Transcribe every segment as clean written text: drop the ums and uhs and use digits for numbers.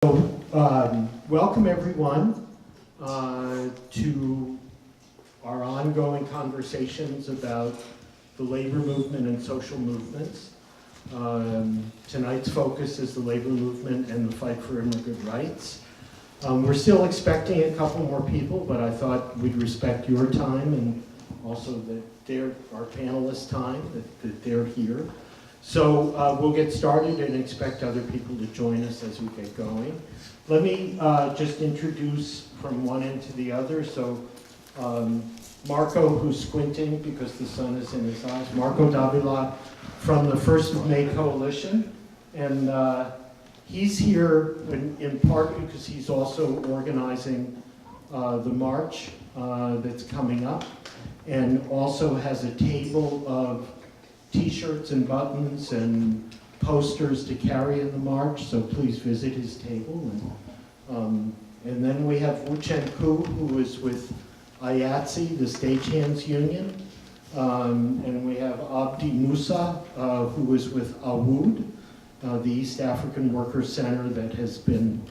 Welcome everyone to our ongoing conversations about the labor movement and social movements. Tonight's focus is the labor movement and the fight for immigrant rights. We're still expecting a couple more people, but I thought we'd respect your time and also our panelists' time, that they're here. So we'll get started and expect other people to join us as we get going. Let me just introduce from one end to the other. So Marco, who's squinting because the sun is in his eyes, Marco Davila from the First of May Coalition. And he's here in part because he's also organizing the march that's coming up, and also has a table of T-shirts and buttons and posters to carry in the march, so please visit his table. And then we have Chen Khoo, who is with IATSE, the Stagehands Union. And we have Abdi Musa, who is with Atwood, the East African Workers Center that has been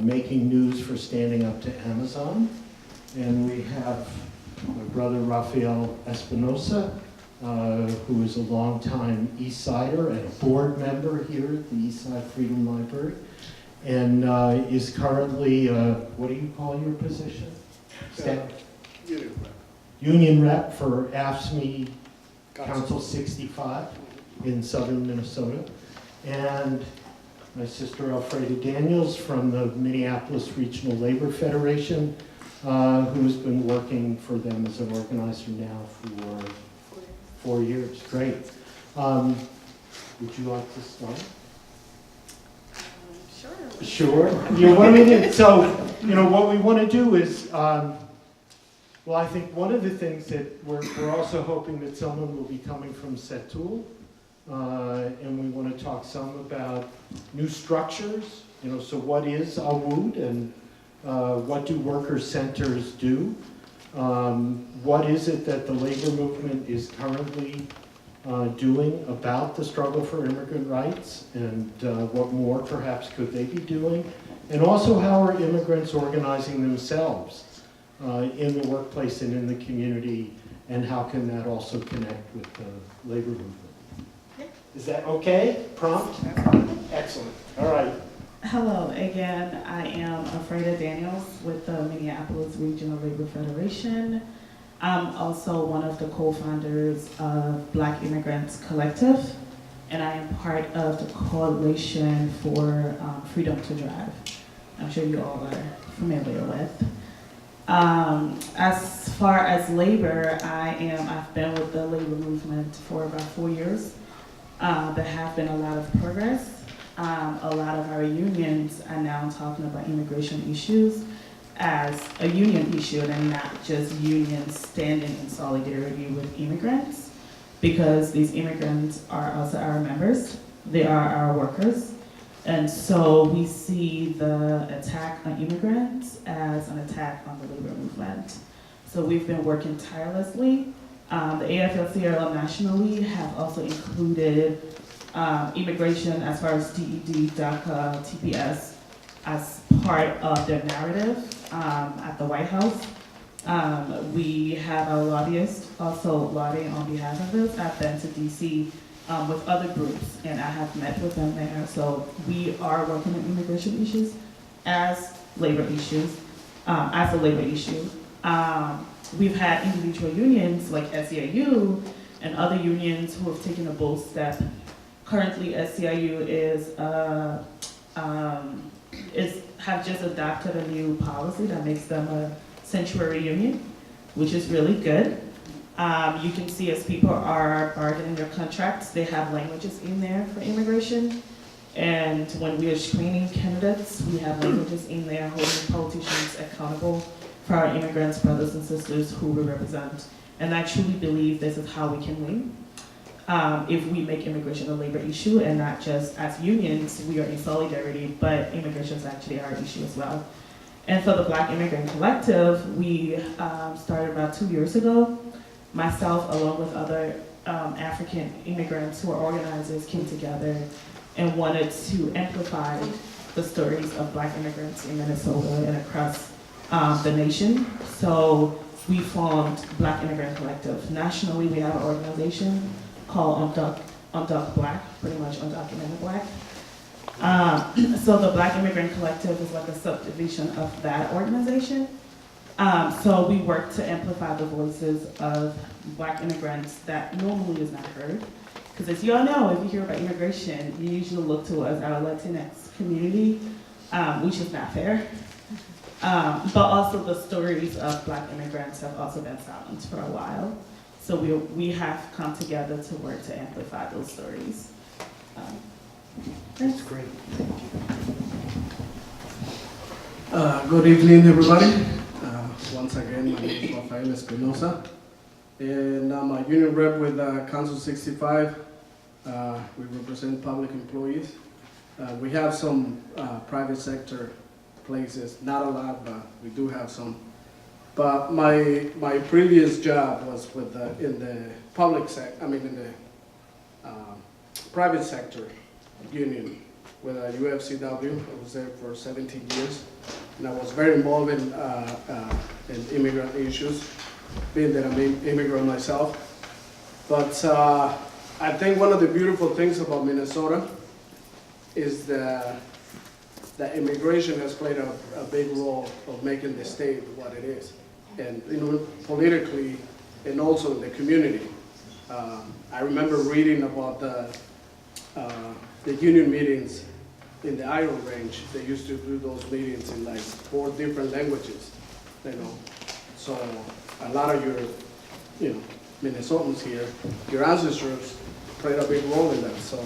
making news for standing up to Amazon. And we have my brother Rafael Espinosa, who is a longtime East Sider and a board member here at the East Side Freedom Library, and is currently, what do you call your position? Union rep for AFSCME Council 65 in southern Minnesota. And my sister Alfreda Daniels from the Minneapolis Regional Labor Federation, who's been working for them as an organizer now for 4 years. Great. Would you like to start? Sure. Sure. So, what we want to do is, well, I think one of the things that we're also hoping that someone will be coming from Setul, and we want to talk some about new structures. So what is Atwood, and what do worker centers do? What is it that the labor movement is currently doing about the struggle for immigrant rights, and what more perhaps could they be doing? And also, how are immigrants organizing themselves in the workplace and in the community, and how can that also connect with the labor movement? Yeah. Is that okay? Prompt? Excellent. All right. Hello again. I am Alfreda Daniels with the Minneapolis Regional Labor Federation. I'm also one of the co-founders of Black Immigrants Collective, and I am part of the Coalition for Freedom to Drive. I'm sure you all are familiar with. As far as labor, I've been with the labor movement for about 4 years. There have been a lot of progress. A lot of our unions are now talking about immigration issues as a union issue, and not just unions standing in solidarity with immigrants, because these immigrants are also our members, they are our workers, and so we see the attack on immigrants as an attack on the labor movement. So we've been working tirelessly. The AFSCME nationally have also included immigration as far as DED, DACA, TPS as part of their narrative at the White House. We have our lobbyists also lobbying on behalf of this. I've been to DC with other groups, and I have met with them there. So we are working on immigration issues as labor issues, as a labor issue. We've had individual unions like SEIU and other unions who have taken a bold step. Currently, SEIU have just adopted a new policy that makes them a sanctuary union, which is really good. You can see as people are bargaining their contracts, they have languages in there for immigration. And when we are screening candidates, we have languages in there holding politicians accountable for our immigrants, brothers and sisters who we represent. And I truly believe this is how we can win. If we make immigration a labor issue, and not just as unions, we are in solidarity, but immigration is actually our issue as well. And so the Black Immigrant Collective, we started about 2 years ago. Myself, along with other African immigrants who are organizers, came together and wanted to amplify the stories of Black immigrants in Minnesota and across the nation. So we formed Black Immigrant Collective. Nationally, we have an organization called Undoc Black, pretty much Undocumented Black. So the Black Immigrant Collective is like a subdivision of that organization. So we work to amplify the voices of Black immigrants that normally is not heard. Because as you all know, if you hear about immigration, you usually look to us, our Latinx community, which is not fair. But also the stories of Black immigrants have also been silenced for a while. So we have come together to work to amplify those stories. That's great. Good evening, everybody. Once again, my name is Rafael Espinosa, and I'm a union rep with Council 65. We represent public employees. We have some private sector places, not a lot, but we do have some. But my previous job was with in the public sector. I mean, in the private sector union with UFCW. I was there for 17 years, and I was very involved in immigrant issues, being that I'm an immigrant myself. But I think one of the beautiful things about Minnesota is that immigration has played a big role of making the state what it is, and politically, and also in the community. I remember reading about the union meetings in the Iron Range. They used to do those meetings in like 4 different languages, So a lot of your, Minnesotans here, your ancestors played a big role in that. So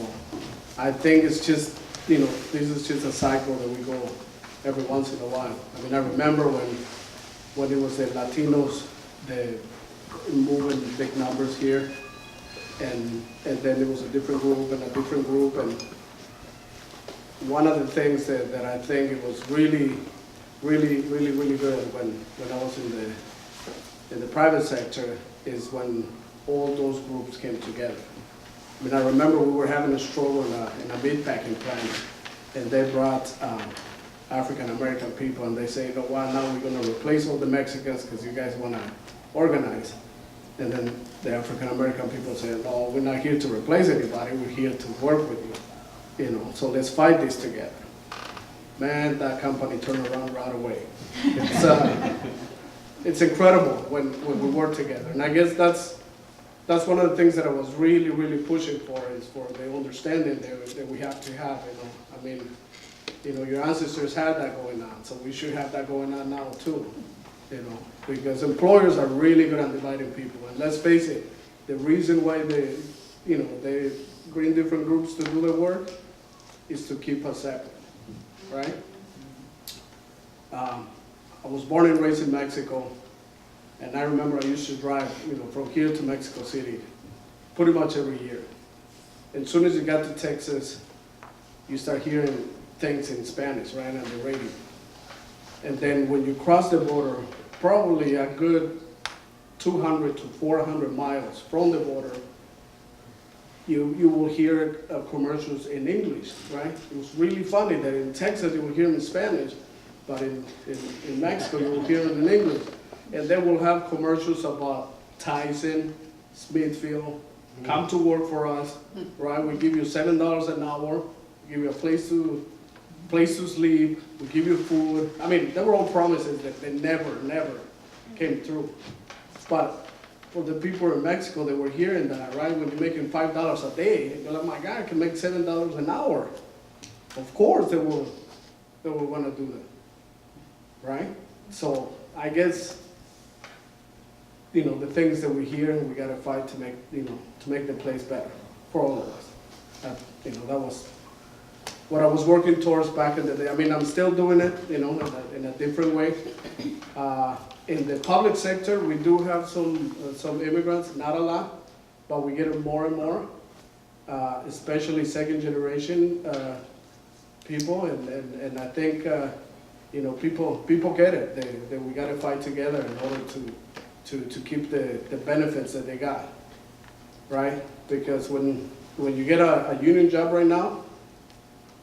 I think it's just, this is just a cycle that we go every once in a while. I mean, I remember when it was the Latinos, they moving big numbers here. And then there was a different group and a different group, and one of the things that I think it was really good when I was in the private sector is when all those groups came together. I mean, I remember we were having a struggle in a meat packing plant, and they brought African American people, and they say, now we're going to replace all the Mexicans because you guys want to organize. And then the African American people said, no, we're not here to replace anybody, we're here to work with you. So let's fight this together. Man, that company turned around right away. It's incredible when we work together. And I guess that's one of the things that I was really pushing for, is for the understanding that we have to have. I mean, your ancestors had that going on, so we should have that going on now too. Because employers are really good at dividing people. And let's face it, the reason why they bring different groups to do the work is to keep us separate, right? I was born and raised in Mexico, and I remember I used to drive, from here to Mexico City pretty much every year. And as soon as you got to Texas, you start hearing things in Spanish, right, on the radio. And then when you cross the border, probably a good 200 to 400 miles from the border, you will hear commercials in English, right? It was really funny that in Texas you will hear them in Spanish, but in Mexico you will hear them in English. And they will have commercials about Tyson, Smithfield, come to work for us, right? We give you $7 an hour, we give you a place to sleep, we give you food. I mean, they were all promises that they never came through. But for the people in Mexico that were hearing that, right, when you're making $5 a day, they're like, my God, I can make $7 an hour. Of course they will want to do that, right? So I guess, the things that we hear, and we got to fight to make the place better for all of us. That was what I was working towards back in the day. I mean, I'm still doing it, in a different way. In the public sector, we do have some immigrants, not a lot, but we get more and more, especially second generation people, and I think people get it. That we got to fight together in order to keep the benefits that they got, right? Because when you get a union job right now,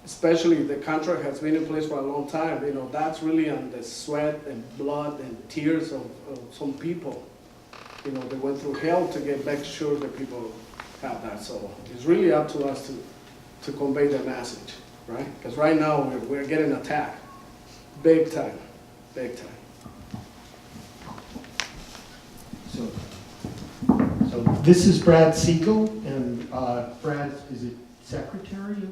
especially the contract has been in place for a long time, you know, that's really on the sweat and blood and tears of some people. You know, they went through hell to make sure that people have that. So it's really up to us to convey that message, right? Because right now we're getting attacked, big time, big time. So this is Brad Sigal, and Brad is the secretary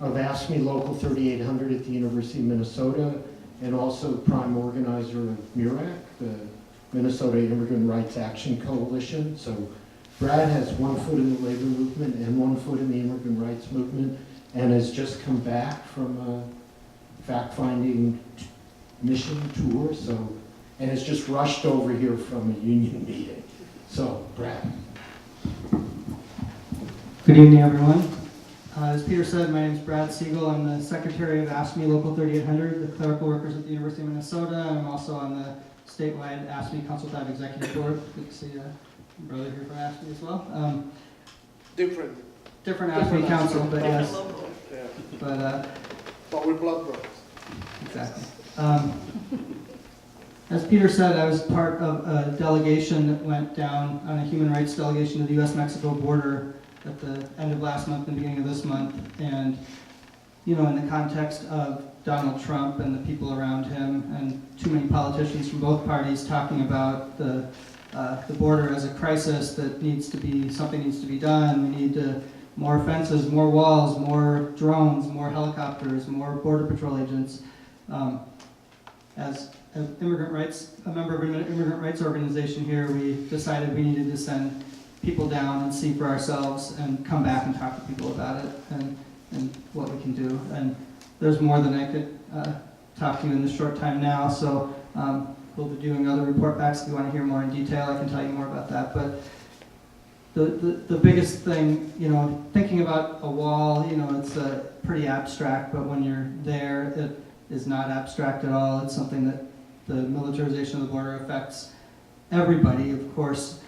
of AFSCME Local 3800 at the University of Minnesota, and also prime organizer of MURAC, the Minnesota Immigrant Rights Action Coalition. So Brad has one foot in the labor movement and one foot in the immigrant rights movement, and has just come back from a fact-finding mission tour, and has just rushed over here from a union meeting. So, Brad. Good evening, everyone. As Peter said, my name is Brad Sigal. I'm the secretary of AFSCME Local 3800, the clerical workers at the University of Minnesota. I'm also on the statewide AFSCME Consultative Executive Board. Good to see a brother here from AFSCME as well. Different AFSCME council, but yes. Yeah. But we're blood brothers. Exactly. As Peter said, I was part of a delegation that went down on a human rights delegation to the U.S.-Mexico border at the end of last month and beginning of this month. And, you know, in the context of Donald Trump and the people around him and too many politicians from both parties talking about the border as a crisis that something needs to be done. We need more fences, more walls, more drones, more helicopters, more border patrol agents. As a member of an immigrant rights organization here, we decided we needed to send people down and see for ourselves and come back and talk to people about it and what we can do. And there's more than I could talk to you in this short time now, so we'll be doing other report backs. If you want to hear more in detail, I can tell you more about that. But the biggest thing, you know, thinking about a wall, you know, it's pretty abstract, but when you're there, it is not abstract at all. It's something that the militarization of the border affects everybody. Of course,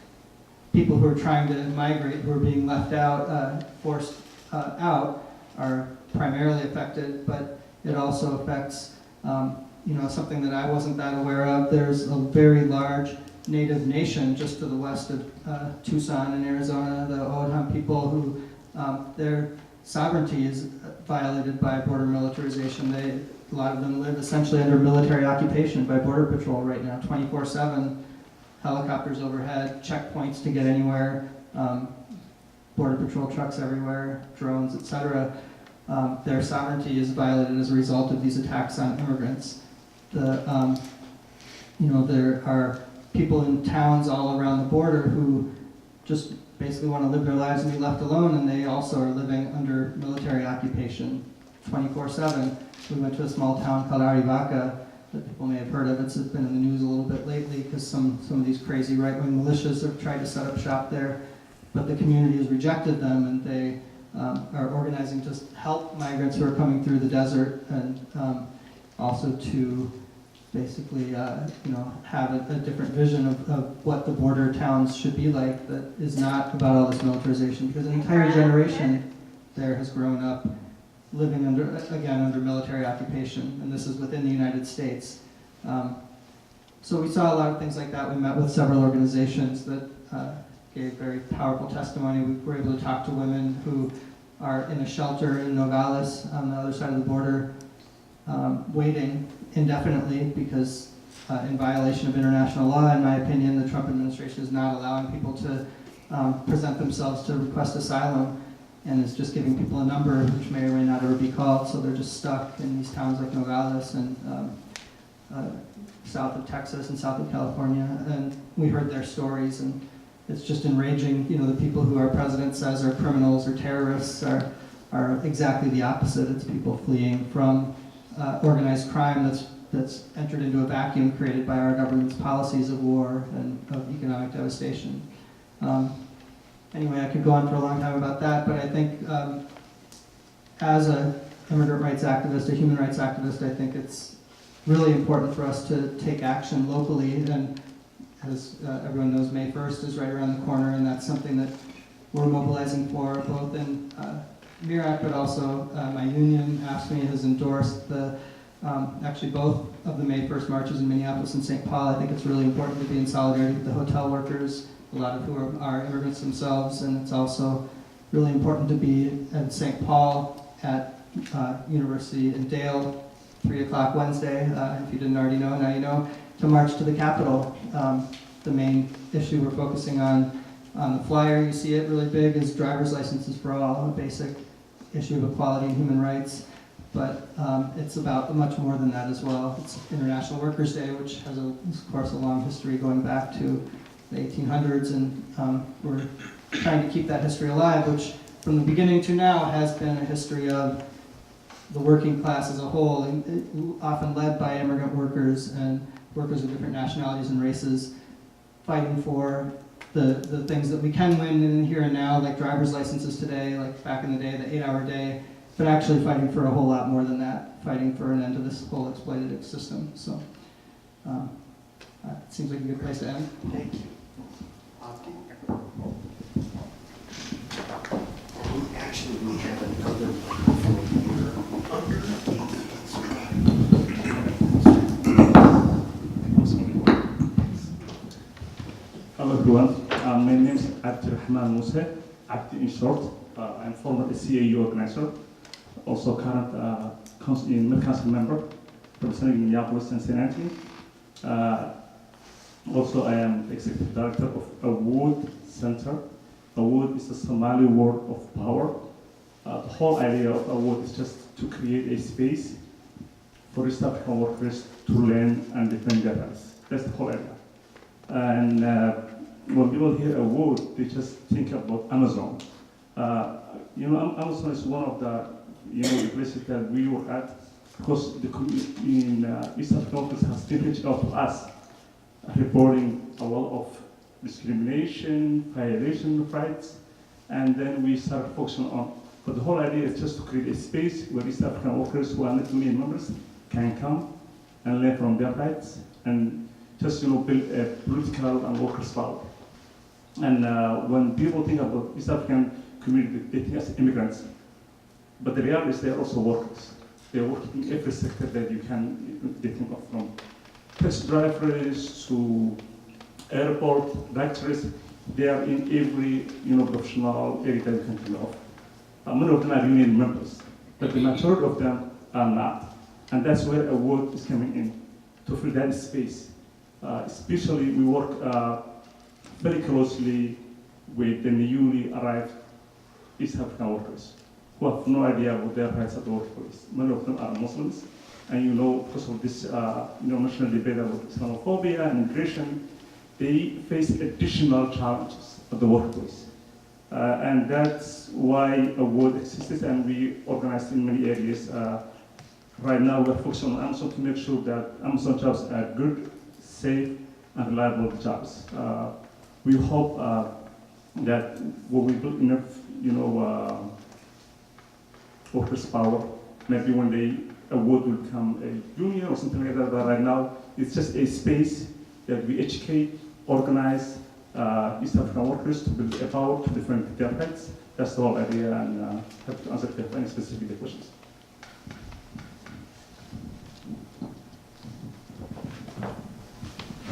people who are trying to migrate, who are being left out, forced out, are primarily affected, but it also affects, you know, something that I wasn't that aware of. There's a very large native nation just to the west of Tucson in Arizona, the Oahu people, who their sovereignty is violated by border militarization. A lot of them live essentially under military occupation by Border Patrol right now, 24/7, helicopters overhead, checkpoints to get anywhere, Border Patrol trucks everywhere, drones, etc. Their sovereignty is violated as a result of these attacks on immigrants. You know, there are people in towns all around the border who just basically want to live their lives and be left alone, and they also are living under military occupation 24/7. We went to a small town called Arivaca that people may have heard of. It's been in the news a little bit lately because some of these crazy right-wing militias have tried to set up shop there, but the community has rejected them, and they are organizing to help migrants who are coming through the desert, and also to basically you know, have a different vision of what the border towns should be like that is not about all this militarization, because an entire generation there has grown up living under military occupation, and this is within the United States. So we saw a lot of things like that. We met with several organizations that gave very powerful testimony. We were able to talk to women who are in a shelter in Nogales on the other side of the border, waiting indefinitely because in violation of international law, in my opinion, the Trump administration is not allowing people to present themselves to request asylum, and is just giving people a number which may or may not ever be called, so they're just stuck in these towns like Nogales and south of Texas and south of California. And we heard their stories, and it's just enraging. You know, the people who our president says are criminals or terrorists are exactly the opposite. It's people fleeing from organized crime that's entered into a vacuum created by our government's policies of war and of economic devastation. Anyway, I could go on for a long time about that, but I think as an immigrant rights activist, a human rights activist, I think it's really important for us to take action locally, and as everyone knows, May 1st is right around the corner, and that's something that we're mobilizing for both in MIRAC, but also my union, AFSCME, has endorsed actually both of the May 1st marches in Minneapolis and St. Paul. I think it's really important to be in solidarity with the hotel workers, a lot of who are immigrants themselves, and it's also really important to be at St. Paul at University in Dale, 3 o'clock Wednesday, if you didn't already know, now you know, to march to the Capitol. The main issue we're focusing on the flyer, you see it really big, is driver's licenses for all, a basic issue of equality and human rights. But it's about much more than that as well. It's International Workers' Day, which has, of course, a long history going back to the 1800s, and we're trying to keep that history alive, which from the beginning to now has been a history of the working class as a whole, and often led by immigrant workers and workers of different nationalities and races, fighting for the things that we can win in here and now, like driver's licenses today, like back in the day, the 8-hour day, but actually fighting for a whole lot more than that, fighting for an end to this whole exploitative system. So it seems like a good place to end. Thank you. Abdi? Actually, we have another microphone here underneath. Hello everyone, my name is Muse, Abdi in short. I'm former CAU organizer, also current council member, representing Minneapolis and St. Anthony. Also, I am executive director of Atwood Center. Atwood is a Somali word of power. The whole idea of Atwood is just to create a space for East African workers to learn and defend their rights. That's the whole idea. And when people hear Atwood, they just think about Amazon. Amazon is one of the the places that we work at, because the community in East African workers has been reached out to us, reporting a lot of discrimination, violation of rights, and then we start focusing on. But the whole idea is just to create a space where East African workers who are not union members can come and learn from their rights and just build a political and workers' power. And when people think about East African community, they think as immigrants, but the reality is they're also workers. They're working in every sector that you can think of, from taxi drivers to airport lecturers. They are in every professional area that you can think of. Many of them are union members, but the majority of them are not. And that's where Atwood is coming in, to fill that space. Especially, we work very closely with the newly arrived East African workers who have no idea what their rights at the workplace. Many of them are Muslims, and because of this national debate about Islamophobia and immigration, they face additional challenges at the workplace. And that's why Atwood exists, and we organize in many areas. Right now, we're focusing on Amazon to make sure that Amazon jobs are good, safe, and reliable jobs. We hope that when we build enough, workers' power, maybe one day Atwood will become a union or something like that. But right now, it's just a space that we educate, organize East African workers to build a power to defend their rights. That's the whole idea, and have to answer if you have any specific questions.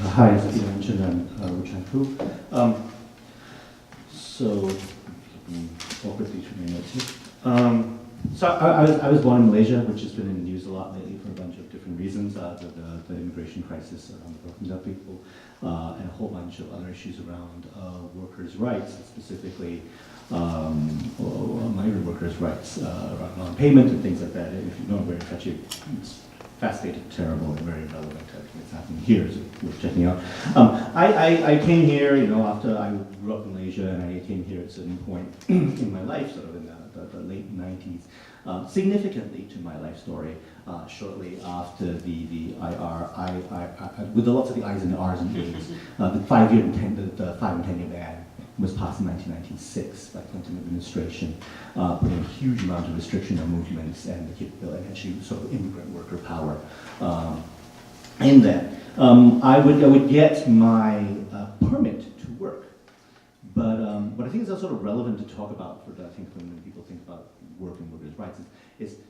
Hi, as you mentioned, I'm Khoo. So I was born in Malaysia, which has been in the news a lot lately for a bunch of different reasons. The immigration crisis around the working class people, and a whole bunch of other issues around workers' rights, specifically migrant workers' rights, around non-payment and things like that. If you know, very touchy. It's fascinating, terrible, and very relevant to what's happening here, so worth checking out. I came here, after I grew up in Malaysia, and I came here at a certain point in my life, sort of in the late 90s, significantly to my life story, shortly after the with lots of the I's and the R's and A's, the 5 and 10-year ban was passed in 1996 by Clinton administration, putting a huge amount of restriction on movements and the capability, and actually sort of immigrant worker power in that. I would get my permit to work, but but I think it's sort of relevant to talk about for, I think, when people think about work and workers' rights.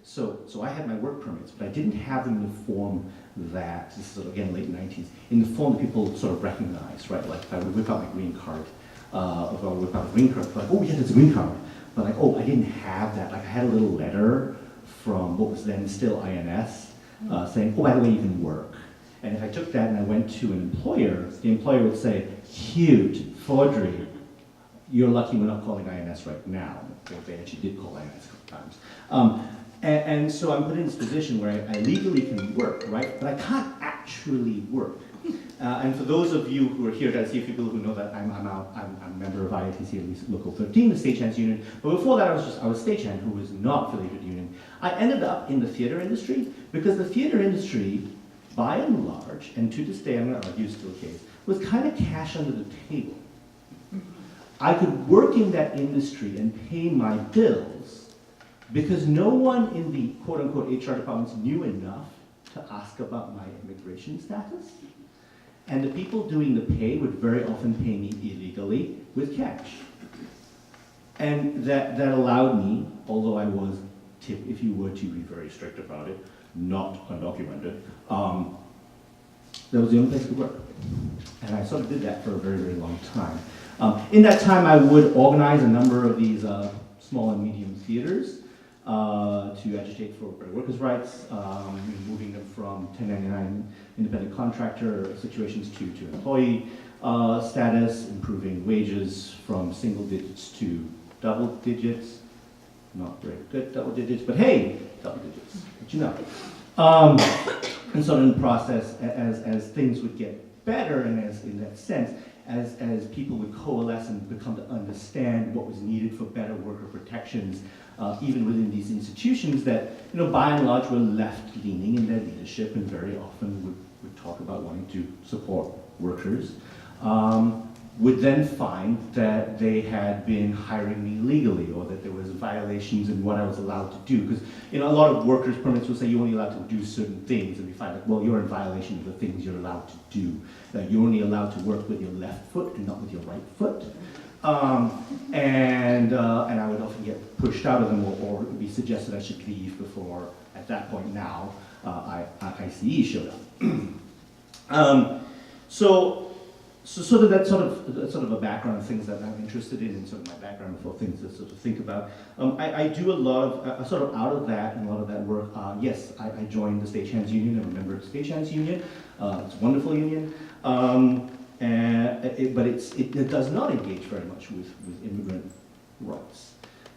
So I had my work permits, but I didn't have them in the form that, this is sort of, again, late 90s, in the form that people sort of recognize, right? Like if I would whip out my green card, if I would whip out a green card, like, oh yeah, that's a green card. But like, oh, I didn't have that. Like I had a little letter from what was then still INS saying, oh, by the way, you can work. And if I took that and I went to an employer, the employer would say, cute, Faudrey, you're lucky we're not calling INS right now. They actually did call INS a couple times. And so I'm put in this position where I legally can work, right? But I can't actually work. And for those of you who are here, I see a few people who know that I'm a member of IATSE, at least Local 13, the stagehands union. But before that, I was stagehand, who was not affiliated with the union. I ended up in the theater industry because the theater industry, by and large, and to this day, I'm going to argue still the case, was kind of cash under the table. I could work in that industry and pay my bills because no one in the quote-unquote HR departments knew enough to ask about my immigration status. And the people doing the pay would very often pay me illegally with cash. And that allowed me, although I was, if you were to be very strict about it, not undocumented, that was the only place to work. And I sort of did that for a very, very long time. In that time, I would organize a number of these small and medium theaters to agitate for workers' rights, moving them from 1099 independent contractor situations to employee status, improving wages from single digits to double digits. Not very good double digits, but hey, double digits, but you know. And so in the process, as things would get better, and as in that sense, as people would coalesce and become to understand what was needed for better worker protections, even within these institutions that, you know, by and large were left-leaning in their leadership and very often would talk about wanting to support workers, would then find that they had been hiring me illegally or that there was violations in what I was allowed to do. Because, you know, a lot of workers' permits will say you're only allowed to do certain things, and we find like, well, you're in violation of the things you're allowed to do. You're only allowed to work with your left foot and not with your right foot. And I would often get pushed out of them or it would be suggested I should leave before, at that point now, ICE showed up. So that's sort of a background of things that I'm interested in and sort of my background for things to sort of think about. I do a lot of, sort of out of that and a lot of that work, yes, I joined the Stagehands Union. I'm a member of the Stagehands Union. It's a wonderful union. But it does not engage very much with immigrant rights.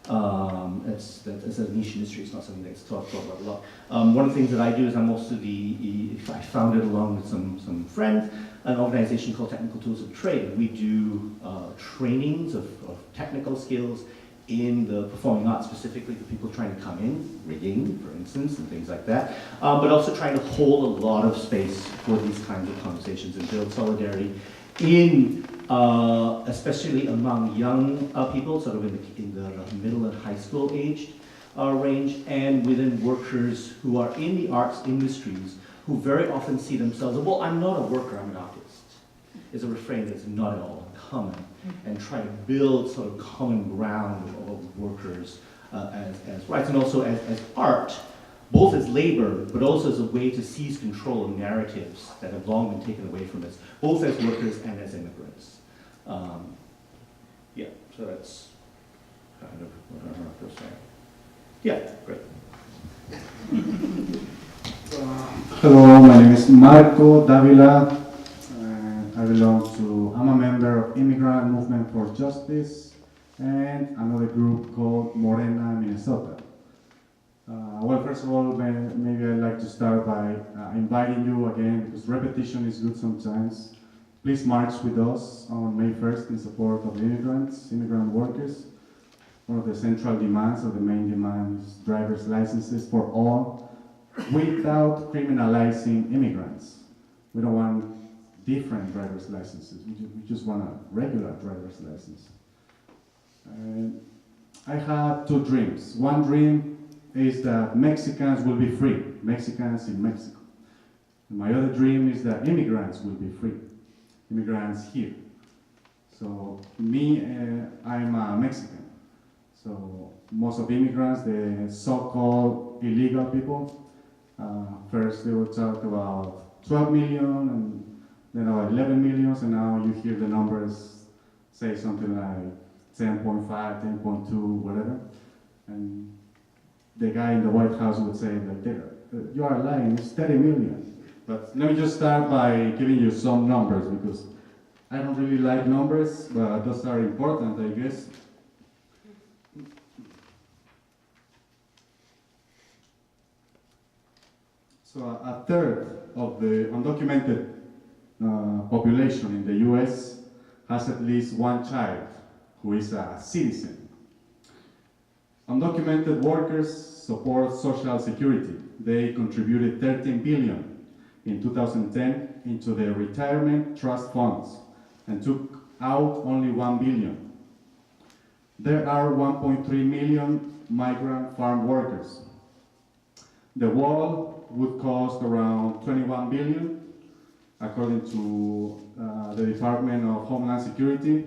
It's a niche industry. It's not something that's talked about a lot. One of the things that I do is I'm also I founded along with some friends an organization called Technical Tools of Trade. We do trainings of technical skills in the performing arts, specifically for people trying to come in, rigging, for instance, and things like that, but also trying to hold a lot of space for these kinds of conversations and build solidarity in, especially among young people, sort of in the middle and high school aged range, and within workers who are in the arts industries who very often see themselves, well, I'm not a worker, I'm an artist, is a refrain that's not at all uncommon, and try to build sort of common ground of workers as rights, and also as art, both as labor, but also as a way to seize control of narratives that have long been taken away from us, both as workers and as immigrants. Yeah, so that's kind of what I'm going to say. Yeah, great. Hello, my name is Marco Davila. I'm a member of Immigrant Movement for Justice and another group called Morena, Minnesota. Well, first of all, maybe I'd like to start by inviting you again, because repetition is good sometimes. Please march with us on May 1st in support of immigrant workers. One of the central demands, or the main demand, is driver's licenses for all, without criminalizing immigrants. We don't want different driver's licenses. We just want a regular driver's license. I have two dreams. One dream is that Mexicans will be free, Mexicans in Mexico. And my other dream is that immigrants will be free, immigrants here. So me, I'm a Mexican. So most of immigrants, the so-called illegal people, first they would talk about 12 million and then about 11 million, and now you hear the numbers say something like 10.5, 10.2, whatever. And the guy in the White House would say, like, you are lying, it's 30 million. But let me just start by giving you some numbers, because I don't really like numbers, but those are important, I guess. So a third of the undocumented population in the US has at least one child who is a citizen. Undocumented workers support Social Security. They contributed 13 billion in 2010 into the retirement trust funds and took out only 1 billion. There are 1.3 million migrant farm workers. The wall would cost around 21 billion, according to the Department of Homeland Security.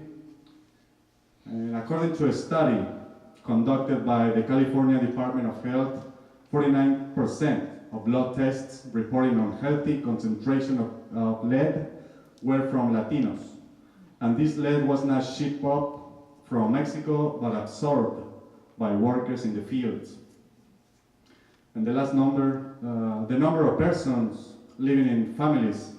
And according to a study conducted by the California Department of Health, 49% of blood tests reporting unhealthy concentration of lead were from Latinos. And this lead was not shipped up from Mexico, but absorbed by workers in the fields. And the last number, the number of persons living in families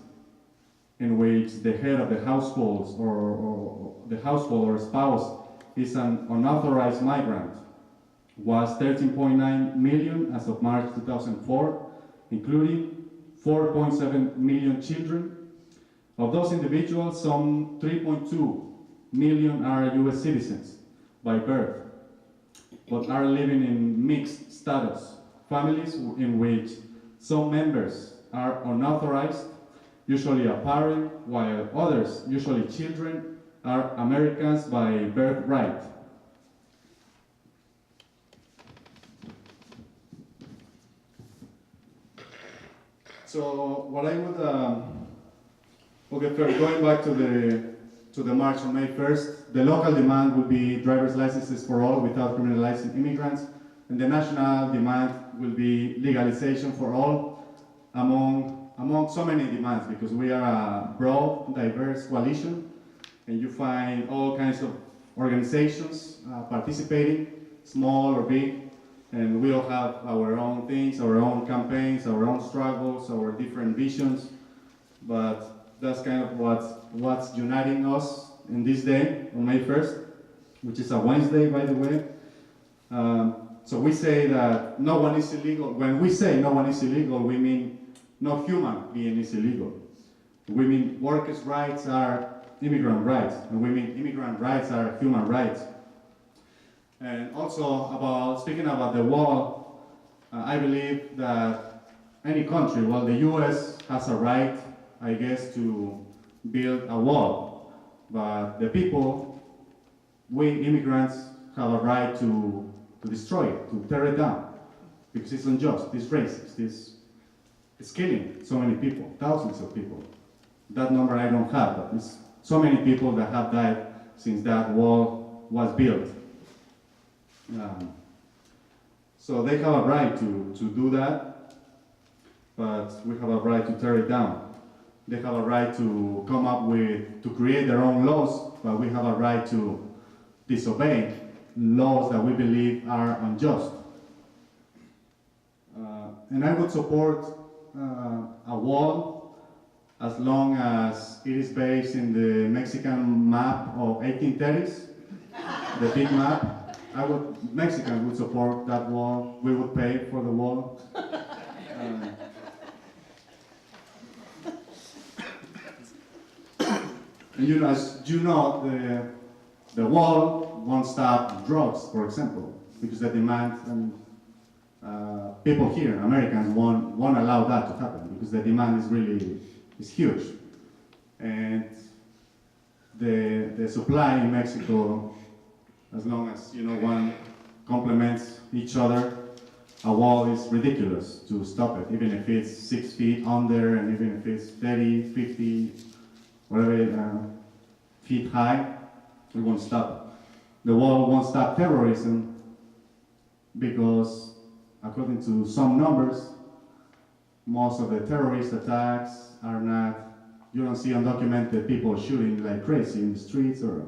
in which the head of the household or the household or spouse is an unauthorized migrant was 13.9 million as of March 2004, including 4.7 million children. Of those individuals, some 3.2 million are US citizens by birth, but are living in mixed status, families in which some members are unauthorized, usually a parent, while others, usually children, are Americans by birthright. So what I would, okay, first going back to the march on May 1st, the local demand would be driver's licenses for all without criminalizing immigrants, and the national demand will be legalization for all, among so many demands, because we are a broad, diverse coalition, and you find all kinds of organizations participating, small or big, and we all have our own things, our own campaigns, our own struggles, our different visions, but that's kind of what's uniting us in this day, on May 1st, which is a Wednesday, by the way. So we say that no one is illegal. When we say no one is illegal, we mean no human being is illegal. We mean workers' rights are immigrant rights, and we mean immigrant rights are human rights. And also, speaking about the wall, I believe that any country, well, the US has a right, I guess, to build a wall, but the people, we immigrants, have a right to destroy it, to tear it down, because it's unjust, it's racist, it's killing so many people, thousands of people. That number I don't have, but it's so many people that have died since that wall was built. So they have a right to do that, but we have a right to tear it down. They have a right to come up to create their own laws, but we have a right to disobey laws that we believe are unjust. And I would support a wall as long as it is based in the Mexican map of 1830s, the big map. Mexicans would support that wall. We would pay for the wall. And as you know, the wall won't stop drugs, for example, because the demand and people here, Americans, won't allow that to happen because the demand is huge, and the supply in Mexico, as long as one complements each other, a wall is ridiculous to stop it, even if it's 6 feet under, and even if it's 30, 50, whatever feet high. It won't stop. The wall won't stop terrorism because, according to some numbers, most of the terrorist attacks are not, you don't see undocumented people shooting like crazy in the streets or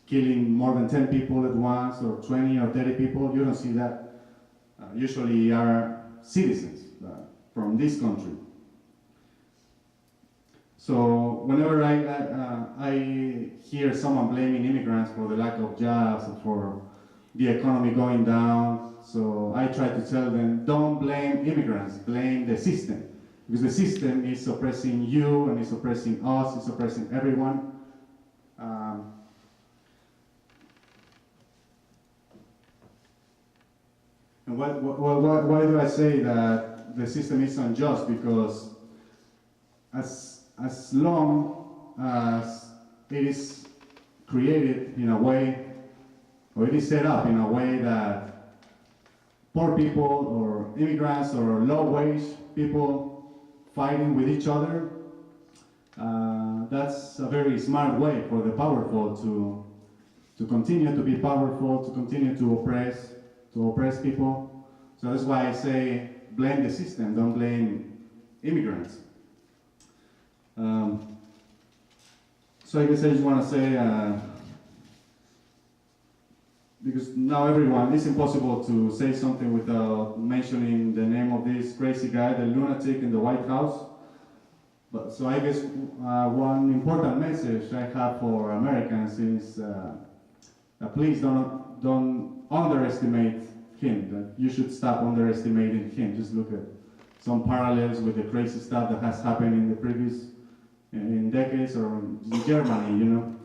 killing more than 10 people at once or 20 or 30 people. You don't see that. Usually are citizens from this country. So whenever I hear someone blaming immigrants for the lack of jobs or for the economy going down, so I try to tell them, don't blame immigrants, blame the system. Because the system is oppressing you and is oppressing us, it's oppressing everyone. And why do I say that the system is unjust? Because as long as it is created in a way, or it is set up in a way that poor people or immigrants or low-wage people fighting with each other, that's a very smart way for the powerful to continue to be powerful, to continue to oppress people. So that's why I say blame the system, don't blame immigrants. So I guess I just want to say, because now everyone, it's impossible to say something without mentioning the name of this crazy guy, the lunatic in the White House. But so I guess one important message I have for Americans is please don't underestimate him. That you should stop underestimating him. Just look at some parallels with the crazy stuff that has happened in the previous in decades, or in Germany, you know.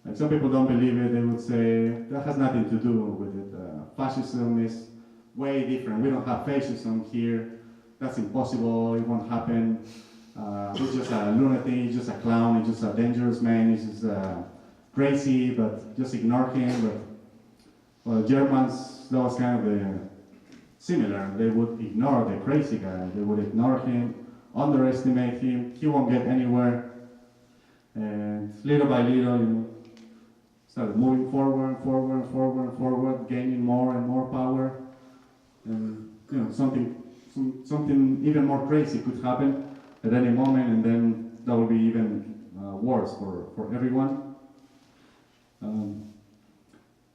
Like some people don't believe it, they would say, that has nothing to do with it. Fascism is way different. We don't have fascism here. That's impossible, it won't happen. He's just a lunatic, he's just a clown, he's just a dangerous man, he's just crazy, but just ignore him. But well, Germans, that was kind of similar. They would ignore the crazy guy, they would ignore him, underestimate him, he won't get anywhere. And little by little, you know, started moving forward, gaining more and more power. And you know, something even more crazy could happen at any moment, and then that will be even worse for everyone.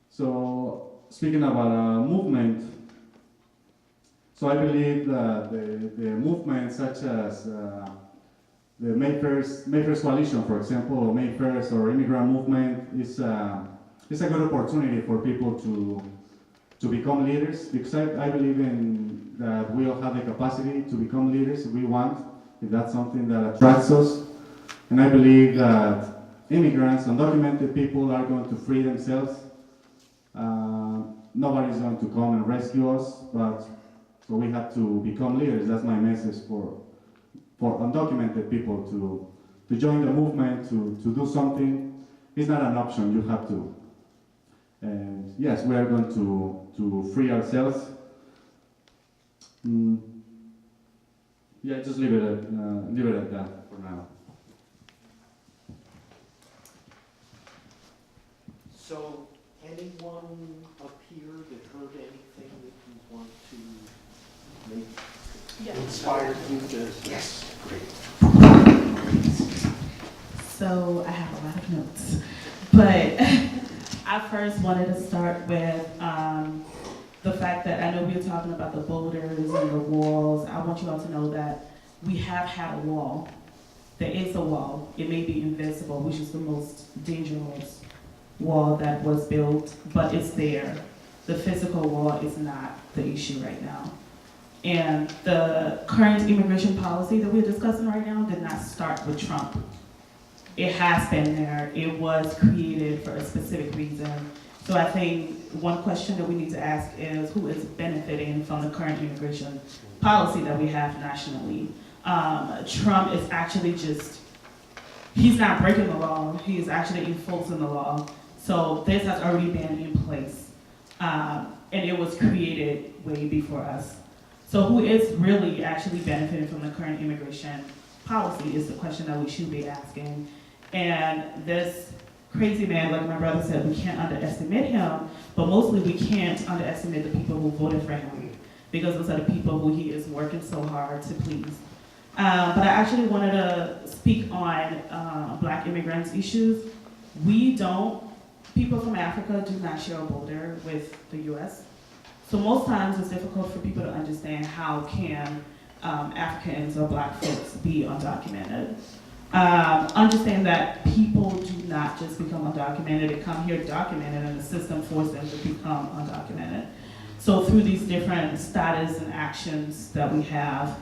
So speaking about movement, so I believe that the movement such as the May 1st Coalition, for example, or May 1st or Immigrant Movement is a good opportunity for people to become leaders, because I believe in that we all have the capacity to become leaders if we want, if that's something that attracts us. And I believe that immigrants, undocumented people are going to free themselves. Nobody's going to come and rescue us, but so we have to become leaders. That's my message for undocumented people to join the movement, to do something. It's not an option, you have to. And yes, we are going to free ourselves. Yeah, just leave it at that for now. So, anyone up here that heard anything that you want to make inspired you to? Yes, great. So I have a lot of notes, but I first wanted to start with the fact that I know we were talking about the boulders and the walls. I want you all to know that we have had a wall. There is a wall. It may be invisible, which is the most dangerous wall that was built, but it's there. The physical wall is not the issue right now. And the current immigration policy that we're discussing right now did not start with Trump. It has been there. It was created for a specific reason. So I think one question that we need to ask is who is benefiting from the current immigration policy that we have nationally? Trump is actually he's not breaking the law, he is actually enforcing the law. So this has already been in place. And it was created way before us. So who is really actually benefiting from the current immigration policy is the question that we should be asking. And this crazy man, like my brother said, we can't underestimate him, but mostly we can't underestimate the people who voted for him, because those are the people who he is working so hard to please. But I actually wanted to speak on Black immigrants issues. People from Africa do not share a border with the US. So most times it's difficult for people to understand how can Africans or Black folks be undocumented. Understand that people do not just become undocumented, they come here documented and the system forces them to become undocumented. So through these different status and actions that we have,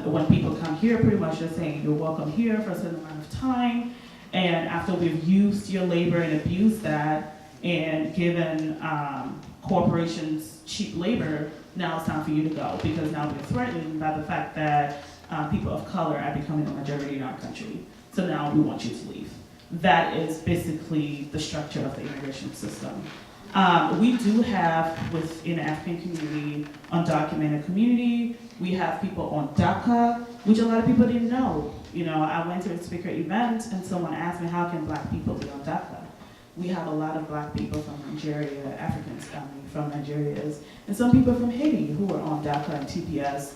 when people come here, pretty much they're saying you're welcome here for a certain amount of time, and after we've used your labor and abused that and given corporations cheap labor, now it's time for you to go, because now we're threatened by the fact that people of color are becoming a majority in our country. So now we want you to leave. That is basically the structure of the immigration system. We do have, within the African community, undocumented community, we have people on DACA, which a lot of people didn't know. You know, I went to a speaker event and someone asked me, how can Black people be on DACA? We have a lot of Black people from Nigeria, Africans coming from Nigeria, and some people from Haiti who are on DACA and TPS.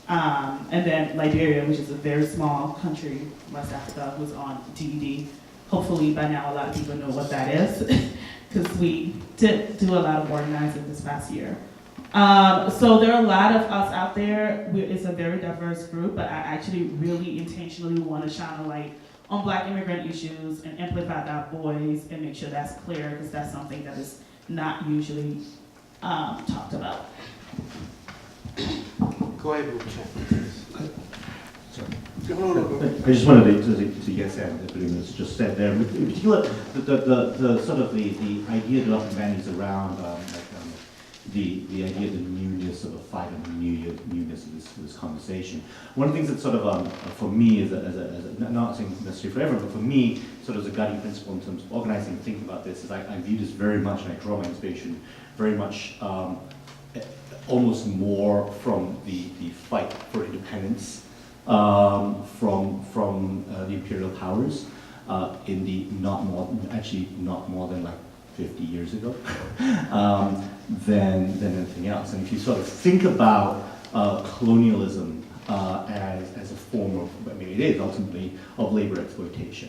And then Liberia, which is a very small country, West Africa, was on DED. Hopefully by now a lot of people know what that is, because we did do a lot of organizing this past year. So there are a lot of us out there. It's a very diverse group, but I actually really intentionally want to shine a light on Black immigrant issues and amplify that voice and make sure that's clear, because that's something that is not usually talked about. Go ahead, Chen. Sorry. No. I just wanted to yes, and pretty much just said there. In particular, the sort of the idea that often bandies around, the idea of the newness of a fight and the newness of this conversation. One of the things that sort of for me is not saying necessarily for everyone, but for me, sort of as a guiding principle in terms of organizing and thinking about this, is I view this very much, and I draw my inspiration very much. Almost more from the fight for independence from the imperial powers in the not more than like 50 years ago than anything else. And if you sort of think about colonialism as a form of, I mean, it is ultimately of labor exploitation,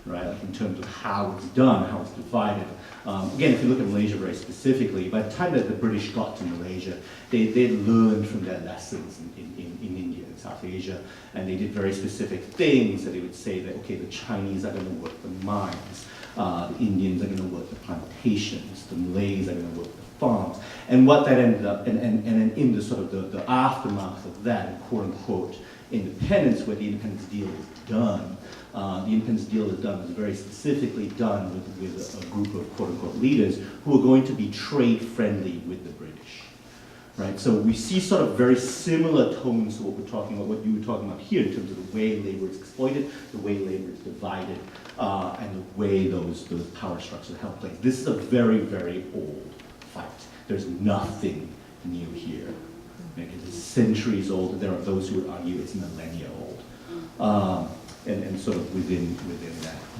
right? Like in terms of how it's done, how it's divided. Again, if you look at Malaysia very specifically, by the time that the British got to Malaysia, they learned from their lessons in India and South Asia, and they did very specific things that they would say that, okay, the Chinese are going to work the mines, the Indians are going to work the plantations, the Malays are going to work the farms. And what that ended up, and then in the sort of the aftermath of that, quote unquote, independence, where the independence deal is done, the independence deal is very specifically done with a group of quote-unquote leaders who are going to be trade-friendly with the British, right? So we see sort of very similar tones to what we're talking about, what you were talking about here in terms of the way labor is exploited, the way labor is divided, and the way those power structures help place. This is a very, very old fight. There's nothing new here. It is centuries old. There are those who would argue it's millennia old. And sort of within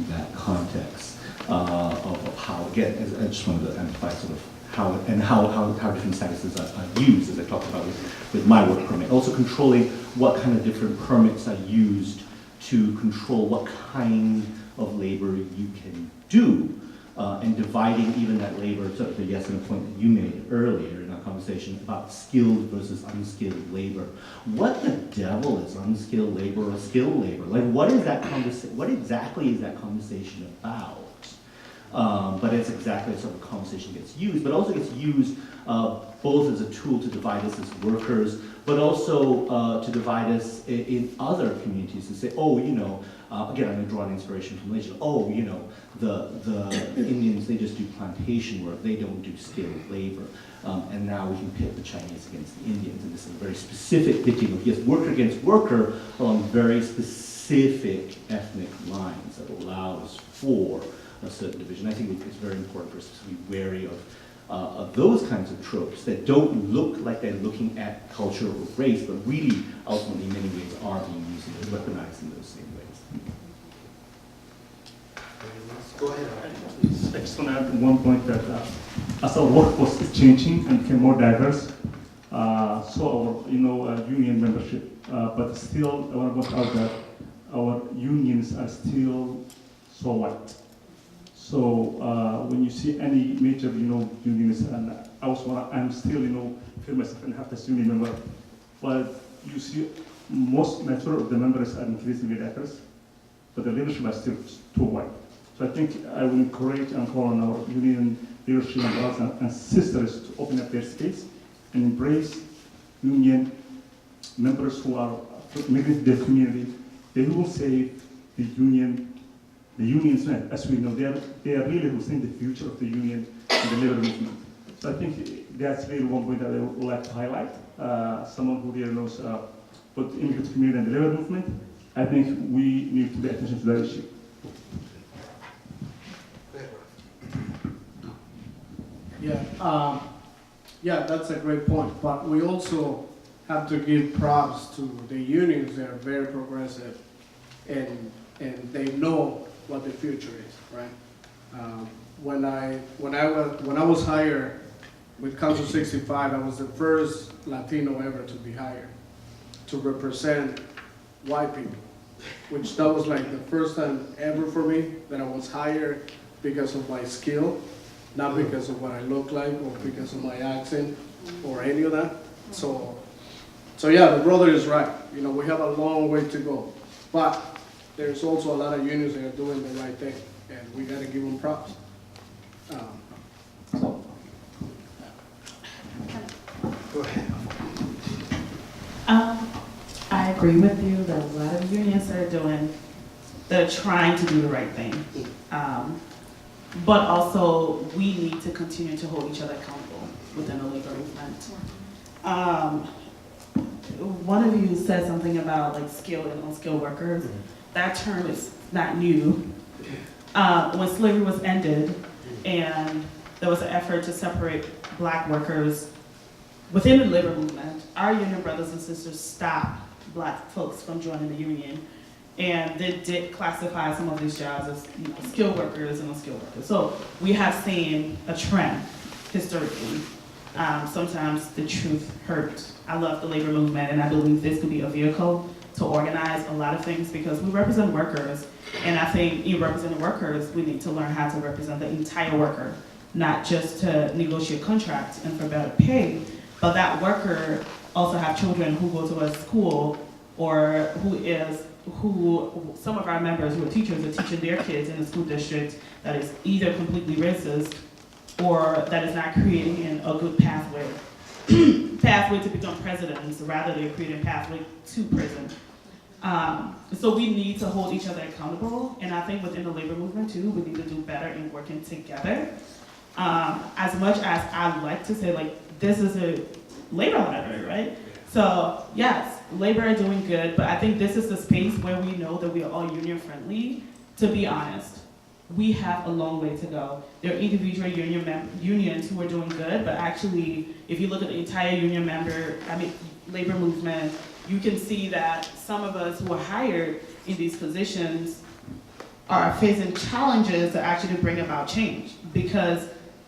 that context of how, again, I just wanted to amplify sort of how different statuses are used, as I talked about with my work permit. Also controlling what kind of different permits are used to control what kind of labor you can do, and dividing even that labor, sort of the yes and the point that you made earlier in our conversation about skilled versus unskilled labor. What the devil is unskilled labor or skilled labor? Like, what is that what exactly is that conversation about? But it's exactly sort of conversation gets used, but also gets used both as a tool to divide us as workers, but also to divide us in other communities to say, oh, you know, again, I'm going to draw an inspiration from Malaysia. Oh, you know, the Indians, they just do plantation work. They don't do skilled labor. And now we can pit the Chinese against the Indians. And this is a very specific pitting of, yes, worker against worker along very specific ethnic lines that allows for a certain division. I think it's very important for us to be wary of those kinds of tropes that don't look like they're looking at culture or race, but really, ultimately, in many ways, are being used and weaponized in those same ways. Go ahead. just want to add one point that as our workforce is changing and becoming more diverse, so our union membership, but still I want to point out that our unions are still so white. So when you see any major unions, and I'm still feel myself an AFSCME union member, but you see most majority of the members are increasingly diverse, but the leadership are still too white. So I think I will encourage and call on our union leadership and brothers and sisters to open up their space and embrace union members who are immigrant to their community. They will save the unions, as we know, they are really who's in the future of the union and the labor movement. So I think that's really one point that I would like to highlight. Someone who really knows both the immigrant community and the labor movement. I think we need to pay attention to that issue. Yeah, that's a great point. But we also have to give props to the unions. They're very progressive, and they know what the future is, right? When I was hired with Council 65, I was the first Latino ever to be hired to represent white people, which that was like the first time ever for me that I was hired because of my skill, not because of what I look like or because of my accent or any of that. So yeah, the brother is right. We have a long way to go, but there's also a lot of unions that are doing the right thing, and we got to give them props. Go ahead. I agree with you that a lot of unions they're trying to do the right thing. But also, we need to continue to hold each other accountable within the labor movement. One of you said something about like skilled and unskilled workers. That term is not new. When slavery was ended and there was an effort to separate black workers within the labor movement, our union brothers and sisters stopped black folks from joining the union. And they did classify some of these jobs as skilled workers and unskilled workers. So we have seen a trend historically. Sometimes the truth hurts. I love the labor movement, and I believe this could be a vehicle to organize a lot of things because we represent workers. And I think in representing workers, we need to learn how to represent the entire worker, not just to negotiate contracts and for better pay, but that worker also have children who go to a school or who some of our members who are teachers are teaching their kids in a school district that is either completely racist or that is not creating a good pathway to become presidents, rather they're creating a pathway to prison. So we need to hold each other accountable, and I think within the labor movement too, we need to do better in working together. As much as I'd like to say, like, this is a labor library, right? So yes, labor are doing good, but I think this is the space where we know that we are all union friendly. To be honest, we have a long way to go. There are individual unions who are doing good, but actually, if you look at the entire labor movement, you can see that some of us who are hired in these positions are facing challenges to actually bring about change. Because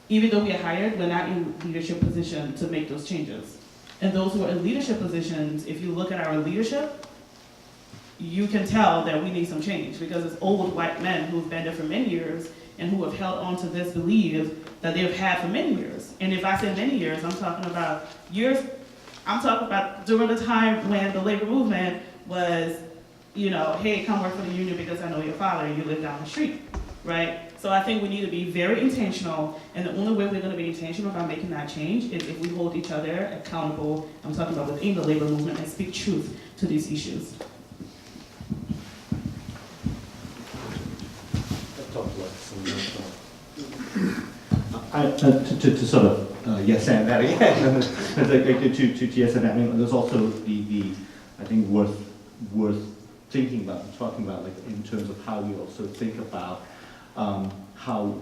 even though we are hired, we're not in leadership position to make those changes. And those who are in leadership positions, if you look at our leadership, you can tell that we need some change because it's old white men who've been there for many years and who have held on to this belief that they've had for many years. And if I say many years, I'm talking about years. I'm talking about during the time when the labor movement was, hey, come work for the union because I know your father and you live down the street, right? So I think we need to be very intentional, and the only way we're going to be intentional about making that change is if we hold each other accountable. I'm talking about within the labor movement and speak truth to these issues. To sort of yes and that again, to yes and that. I mean, there's also the I think worth thinking about and talking about, like in terms of how we also think about how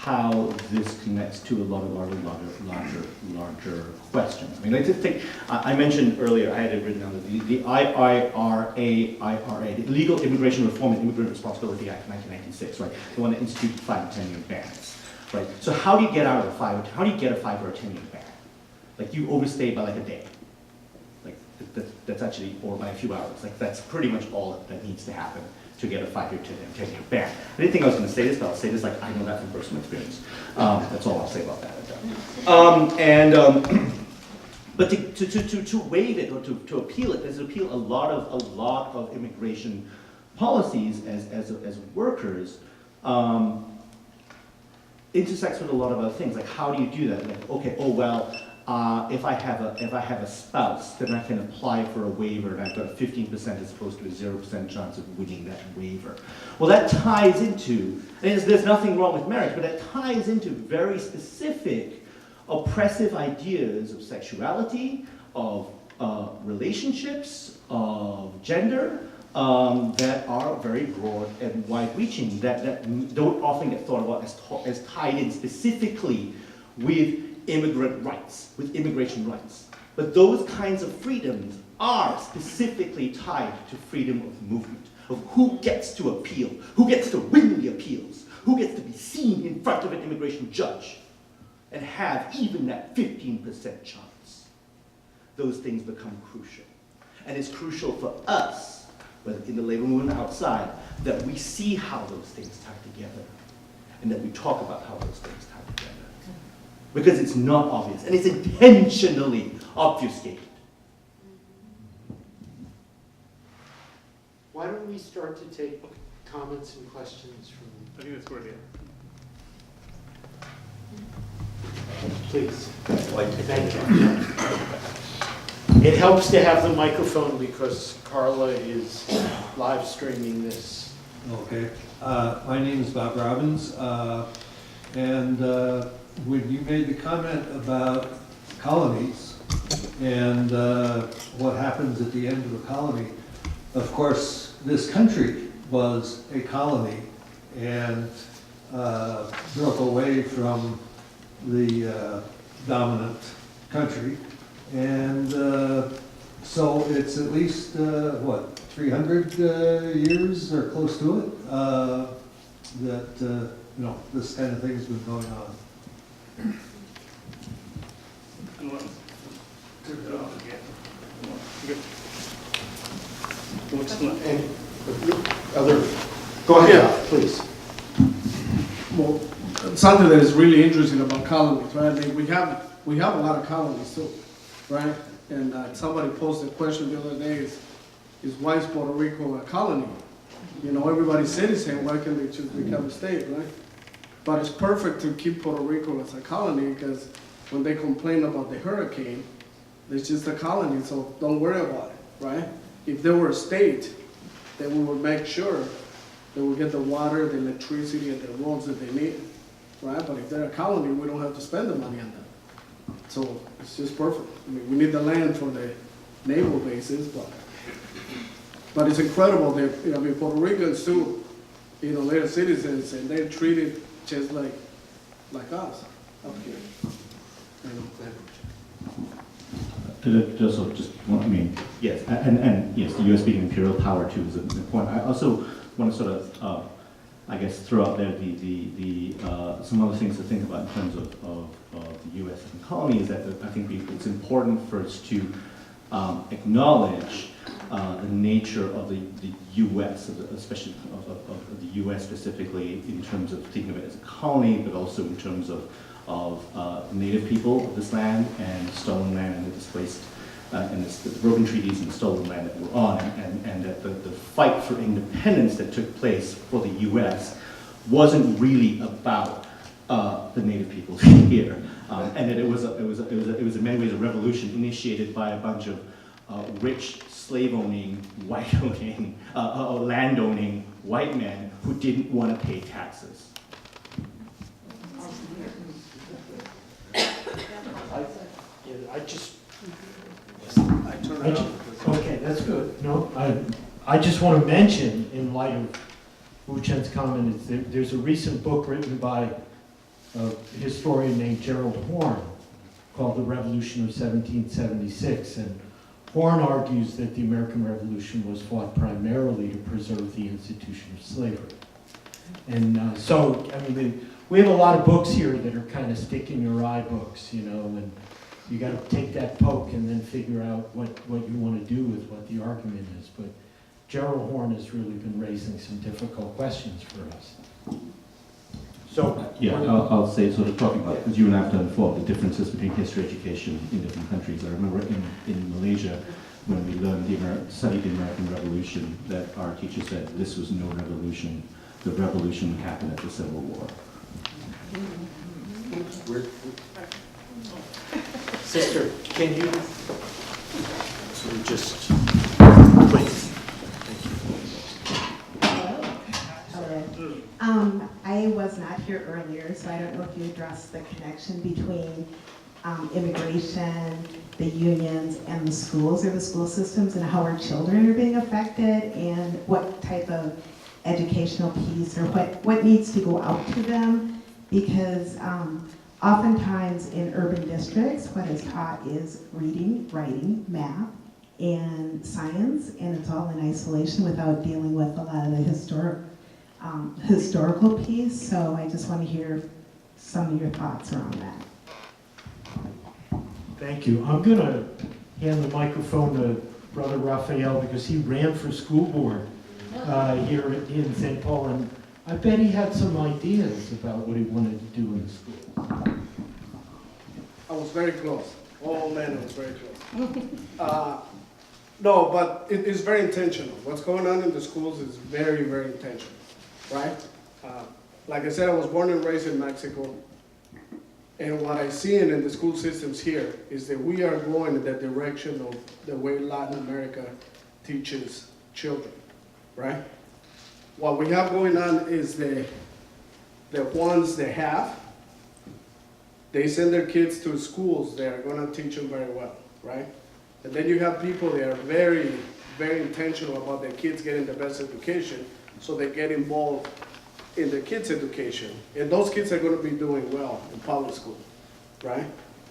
how this connects to a lot of larger questions. I mean, I just think, I mentioned earlier, I had it written down, the IRA, the Illegal Immigration Reform and Immigrant Responsibility Act of 1996, right? The one that instituted 5 and 10 year bans, right? So how do you get out of how do you get a 5 or a 10 year ban? Like you overstay by like a day. Like that's actually, or by a few hours. Like that's pretty much all that needs to happen to get a 5 year, 10 year ban. I didn't think I was going to say this, but I'll say this like I know that from personal experience. That's all I'll say about that. But to waive it or to appeal it, there's appeal a lot of immigration policies as workers intersects with a lot of other things. Like how do you do that? Like okay, oh well. If I have a spouse, then I can apply for a waiver, and I've got a 15% as opposed to a 0% chance of winning that waiver. Well, that ties into, and there's nothing wrong with marriage, but that ties into very specific oppressive ideas of sexuality, of relationships, of gender, that are very broad and wide-reaching, that don't often get thought about as tied in specifically with immigrant rights, with immigration rights. But those kinds of freedoms are specifically tied to freedom of movement, of who gets to appeal, who gets to win the appeals, who gets to be seen in front of an immigration judge and have even that 15% chance. Those things become crucial. And it's crucial for us, whether in the labor movement outside, that we see how those things tie together and that we talk about how those things tie together. Because it's not obvious, and it's intentionally obfuscated. Why don't we start to take comments and questions from... I think that's a good idea. Please. Thank you. It helps to have the microphone because Carla is live streaming this. Okay. My name is Bob Robbins, and when you made the comment about colonies and what happens at the end of a colony, of course, this country was a colony and broke away from the dominant country. And so it's at least, 300 years or close to it that, this kind of thing has been going on. And what? Turn it on again. Good. What's not? And other... Go ahead, Yeah. please. Well, something that is really interesting about colonies, right? I mean, we have a lot of colonies too, right? And somebody posted a question the other day: is why is Puerto Rico a colony? You know, everybody's citizen. Why can't they just become a state, right? But it's perfect to keep Puerto Rico as a colony because when they complain about the hurricane, it's just a colony, so don't worry about it, right? If they were a state, then we would make sure they will get the water, the electricity, and the roads that they need, right? But if they're a colony, we don't have to spend the money on them. So it's just perfect. I mean, we need the land for the naval bases, but it's incredible that, I mean, Puerto Ricans too, they're citizens and they're treated just like us up here. Yes, and yes, the U.S. being imperial power too is a point. I also want to sort of, I guess, throw out there some other things to think about in terms of the U.S. and colonies. That I think it's important for us to acknowledge the nature of the U.S., especially of the U.S. specifically, in terms of thinking of it as a colony, but also in terms of native people of this land and stolen land and the displaced, and the broken treaties and the stolen land that we're on, and that the fight for independence that took place for the U.S. wasn't really about the native people here, and that it was in many ways a revolution initiated by a bunch of rich, slave-owning, white-owning, land-owning white men who didn't want to pay taxes. Okay, that's good. No, I just want to mention, in light of Wu Chen's comment, there's a recent book written by a historian named Gerald Horne called The Revolution of 1776. And Horne argues that the American Revolution was fought primarily to preserve the institution of slavery. And so, I mean, we have a lot of books here that are kind of stick in your eye books, you know, and you got to take that poke and then figure out what you want to do with what the argument is. But Gerald Horne has really been raising some difficult questions for us. So Yeah, I'll say, sort of talking about, because you and I have done before, the differences between history education in different countries. I remember in Malaysia, when we learned studied the American Revolution, that our teacher said this was no revolution. The revolution happened at the Civil War. Sister, can you just, please? Hello. I was not here earlier, so I don't know if you addressed the connection between immigration, the unions, and the schools or the school systems, and how our children are being affected, and what type of educational piece or what needs to go out to them, because oftentimes in urban districts, what is taught is reading, writing, math, and science, and it's all in isolation without dealing with a lot of the historical piece. So I just want to hear some of your thoughts around that. thank you. I'm going to hand the microphone to Brother Rafael because he ran for school board here in St. Paul, and I bet he had some ideas about what he wanted to do in the school. I was very close. Oh man, I was very close. No, but it is very intentional. What's going on in the schools is very, very intentional, right? Like I said, I was born and raised in Mexico, and what I see in the school systems here is that we are going in the direction of the way Latin America teaches children, right? What we have going on is the ones they have, they send their kids to schools that are going to teach them very well, right? And then you have people that are very, very intentional about their kids getting the best education, so they get involved in their kids' education. And those kids are going to be doing well in public school, right?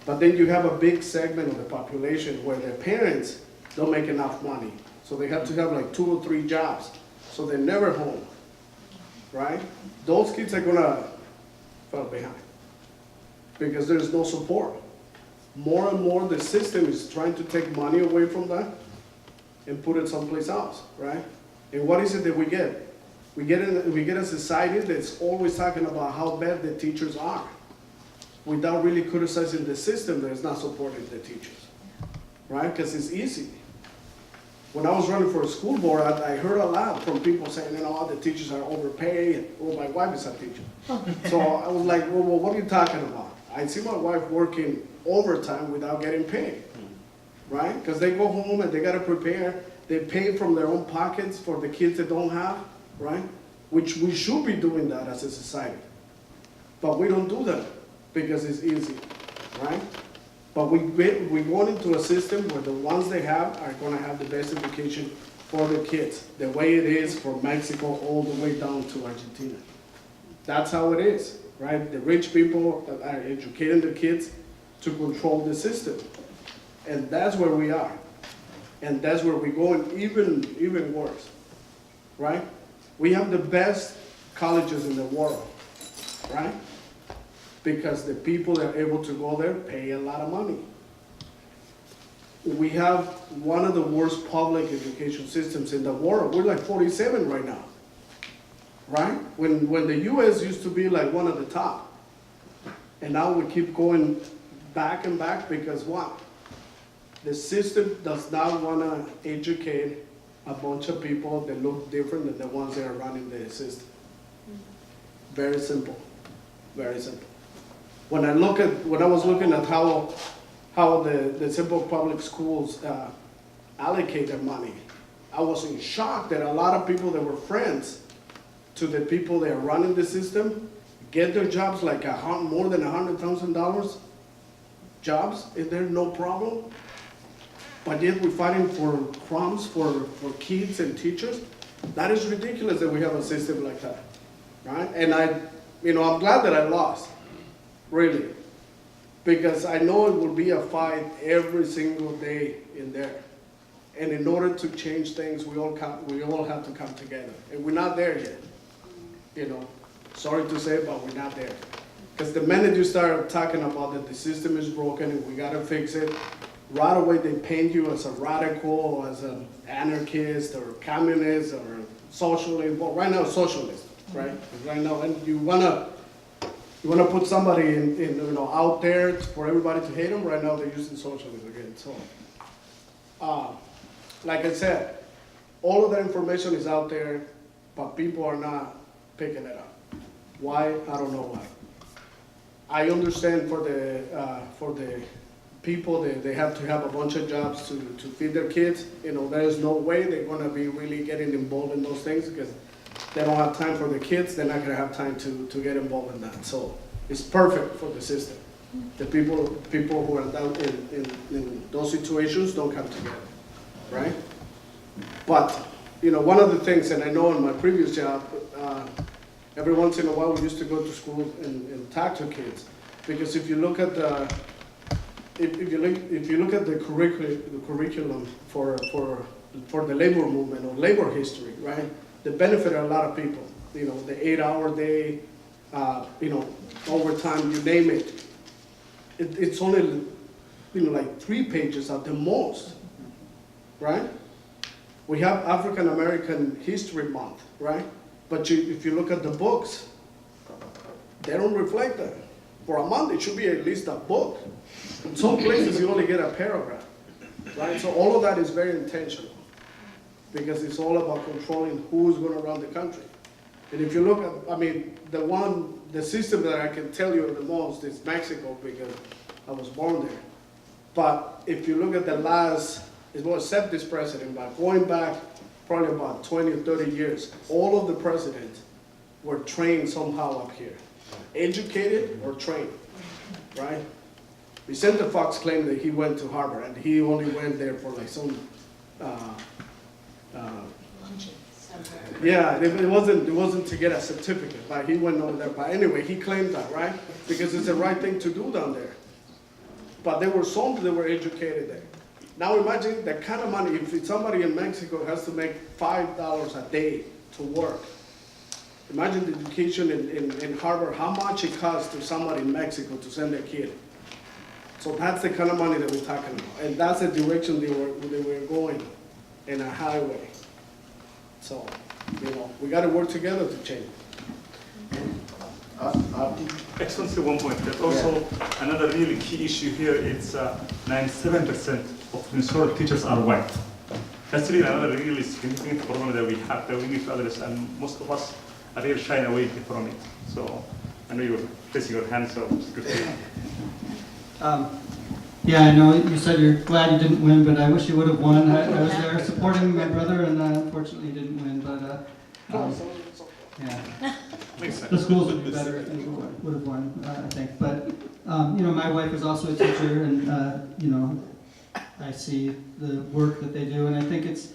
But then you have a big segment of the population where their parents don't make enough money, so they have to have like 2 or 3 jobs, so they're never home, right? Those kids are going to fall behind because there's no support. More and more the system is trying to take money away from that and put it someplace else, right? And what is it that we get? We get a society that's always talking about how bad the teachers are without really criticizing the system that is not supporting the teachers, right? Because it's easy. When I was running for a school board, I heard a lot from people saying, you know, the teachers are overpaid. Well, my wife is a teacher. So I was like, well, what are you talking about? I see my wife working overtime without getting paid, right? Because they go home and they got to prepare. They pay from their own pockets for the kids that don't have, right? Which we should be doing that as a society. But we don't do that because it's easy, right? But we're going into a system where the ones they have are going to have the best education for the kids, the way it is from Mexico all the way down to Argentina. That's how it is, right? The rich people that are educating the kids to control the system. And that's where we are. And that's where we're going even worse, right? We have the best colleges in the world, right? Because the people that are able to go there pay a lot of money. We have one of the worst public education systems in the world. We're like 47 right now, right? When the US used to be like one of the top. And now we keep going back and back because what? The system does not want to educate a bunch of people that look different than the ones that are running the system. Very simple, very simple. When I was looking at how the simple public schools allocate their money, I was in shock that a lot of people that were friends to the people that are running the system get their jobs like more than $100,000 jobs, and there's no problem. But yet we're fighting for crumbs for kids and teachers. That is ridiculous that we have a system like that, right? And I'm glad that I lost, really. Because I know it will be a fight every single day in there. And in order to change things, we all have to come together. And we're not there yet. You know, sorry to say, but we're not there. Because the minute you start talking about that the system is broken and we gotta fix it, right away they paint you as a radical, or as an anarchist, or communist, or socialist. Well, right now, socialist, right? Right now, and you wanna put somebody in you know, out there for everybody to hate them. Right now, they're using socialism again. So, like I said, all of that information is out there, but people are not picking it up. Why? I don't know why. I understand for the people, they have to have a bunch of jobs to feed their kids. You know, there is no way they're gonna be really getting involved in those things because they don't have time for the kids. They're not gonna have time to get involved in that. So it's perfect for the system. The people who are down in those situations don't come together, right? But, you know, one of the things, and I know in my previous job, every once in a while we used to go to school and talk to kids, because if you look at the curriculum for the labor movement or labor history, right? They benefited a lot of people. You know, the 8-hour day, you know, overtime, you name it. It's only, you know, like 3 pages at the most, right? We have African American History Month, right? But if you look at the books, they don't reflect that. For a month, it should be at least a book. In some places, you only get a paragraph, right? So all of that is very intentional because it's all about controlling who's going to run the country. And if you look at, I mean, the system that I can tell you the most is Mexico because I was born there. But if you look at the last, it was except this president, but going back probably about 20 or 30 years, all of the presidents were trained somehow up here. Educated or trained, right? Vicente Fox claimed that he went to Harvard and he only went there for like some, yeah, it wasn't to get a certificate, but he went over there. But anyway, he claimed that, right? Because it's the right thing to do down there. But there were some that were educated there. Now imagine that kind of money, if somebody in Mexico has to make $5 a day to work, imagine the education in Harvard, how much it costs to somebody in Mexico to send their kid. So that's the kind of money that we're talking about. And that's the direction they were going in a highway. So, you know, we got to work together to change. Excellency, one point. But also, another really key issue here is 97% of Minnesota teachers are white. That's really another really significant problem that we have that we need to address, and most of us are really shying away from it. So, I know you're raising your hand, so it's good to hear. Yeah, I know you said you're glad you didn't win, but I wish you would have won. I was there supporting my brother, and unfortunately you didn't win. But yeah, the schools would be better if you would have won, I think. But you know, my wife is also a teacher, and you know, I see the work that they do, and I think it's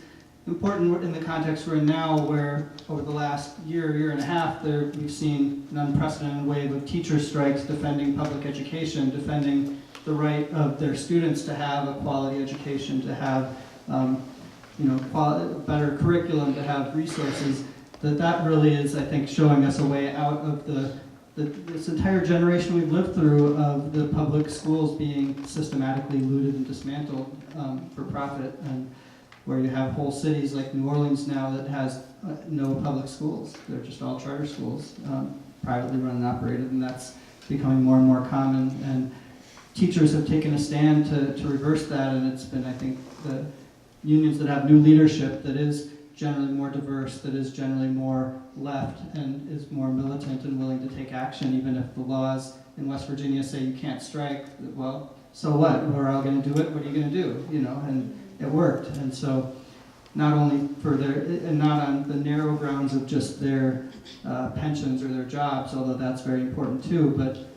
important in the context we're in now, where over the last year and a half, we've seen an unprecedented wave of teacher strikes defending public education, defending the right of their students to have a quality education, to have you know, better curriculum, to have resources. That really is, I think, showing us a way out of this entire generation we've lived through of the public schools being systematically looted and dismantled for profit, and where you have whole cities like New Orleans now that has no public schools. They're just all charter schools, privately run and operated, and that's becoming more and more common. And teachers have taken a stand to reverse that, and it's been, I think, the unions that have new leadership that is generally more diverse, that is generally more left, and is more militant and willing to take action, even if the laws in West Virginia say you can't strike. Well, so what? We're all going to do it. What are you going to do? You know, and it worked. And so, not only for and not on the narrow grounds of just their pensions or their jobs, although that's very important too, but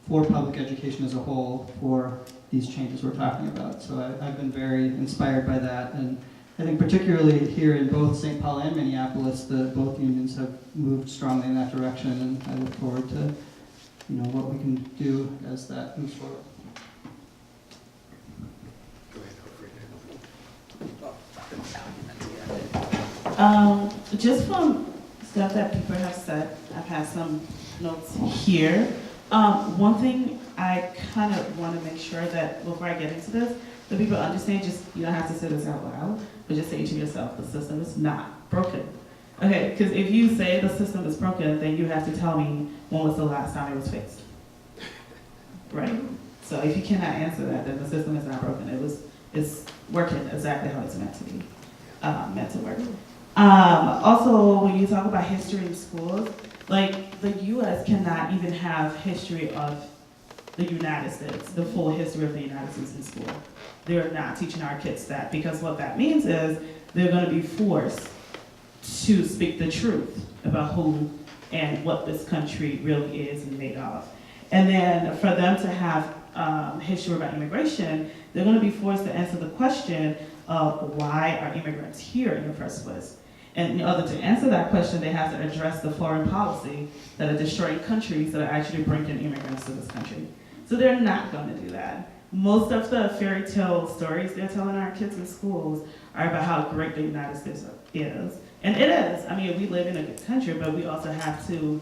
for public education as a whole, for these changes we're talking about. So I've been very inspired by that, and I think particularly here in both St. Paul and Minneapolis, both unions have moved strongly in that direction, and I look forward to what we can do as that moves forward. Go ahead, Just from stuff that people have said, I've had some notes here. One thing I kind of want to make sure that before I get into this, that people understand, just, you don't have to say this out loud, but just say to yourself, the system is not broken. Okay, because if you say the system is broken, then you have to tell me when was the last time it was fixed. Right? So if you cannot answer that, then the system is not broken. It's working exactly how it's meant to be, meant to work. Also, when you talk about history in schools, like the U.S. cannot even have history of the United States, the full history of the United States in school. They're not teaching our kids that, because what that means is they're going to be forced to speak the truth about who and what this country really is and made of. And then for them to have history about immigration, they're going to be forced to answer the question of why are immigrants here in the first place? And in order to answer that question, they have to address the foreign policy that are destroying countries that are actually bringing immigrants to this country. So they're not going to do that. Most of the fairy tale stories they're telling our kids in schools are about how great the United States is. And it is. I mean, we live in a good country, but we also have to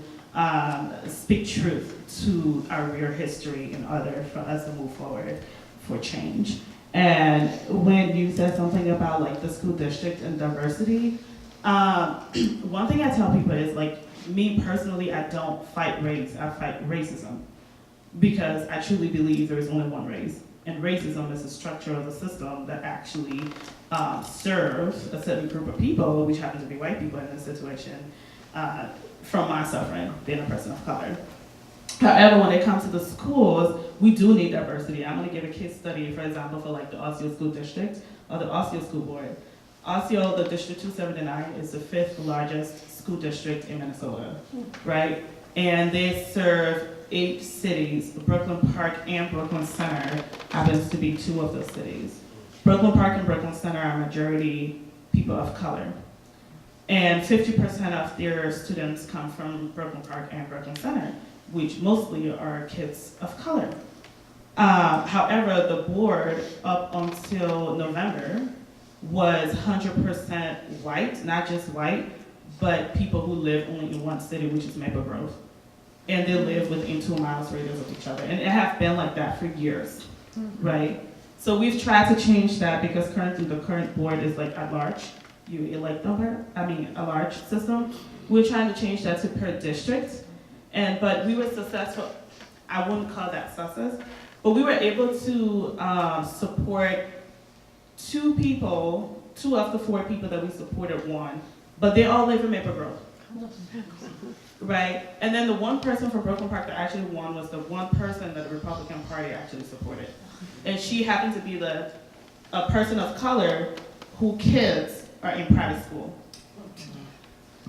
speak truth to our real history in order for us to move forward for change. And when you said something about like the school district and diversity, one thing I tell people is, like, me personally, I don't fight race, I fight racism. Because I truly believe there is only one race. And racism is a structure of the system that actually serves a certain group of people, which happen to be white people in this situation, from my suffering, being a person of color. However, when it comes to the schools, we do need diversity. I'm gonna give a case study, for example, for like the Osseo School District or the Osseo School Board. Osseo, the District 279, is the 5th largest school district in Minnesota, right? And they serve 8 cities. Brooklyn Park and Brooklyn Center happens to be 2 of those cities. Brooklyn Park and Brooklyn Center are majority people of color. And 50% of their students come from Brooklyn Park and Brooklyn Center, which mostly are kids of color. However, the board up until November was 100% white, not just white, but people who live only in one city, which is Maple Grove. And they live within 2 miles radius of each other. And it has been like that for years, right? So we've tried to change that, because currently the current board is like at large. You elect them, a large system. We're trying to change that to per district. But we were successful. I wouldn't call that success, but we were able to support 2 people, 2 of the 4 people that we supported won, but they all live in Maple Grove. Right? And then the one person from Brooklyn Park that actually won was the one person that the Republican Party actually supported. And she happened to be a person of color whose kids are in private school.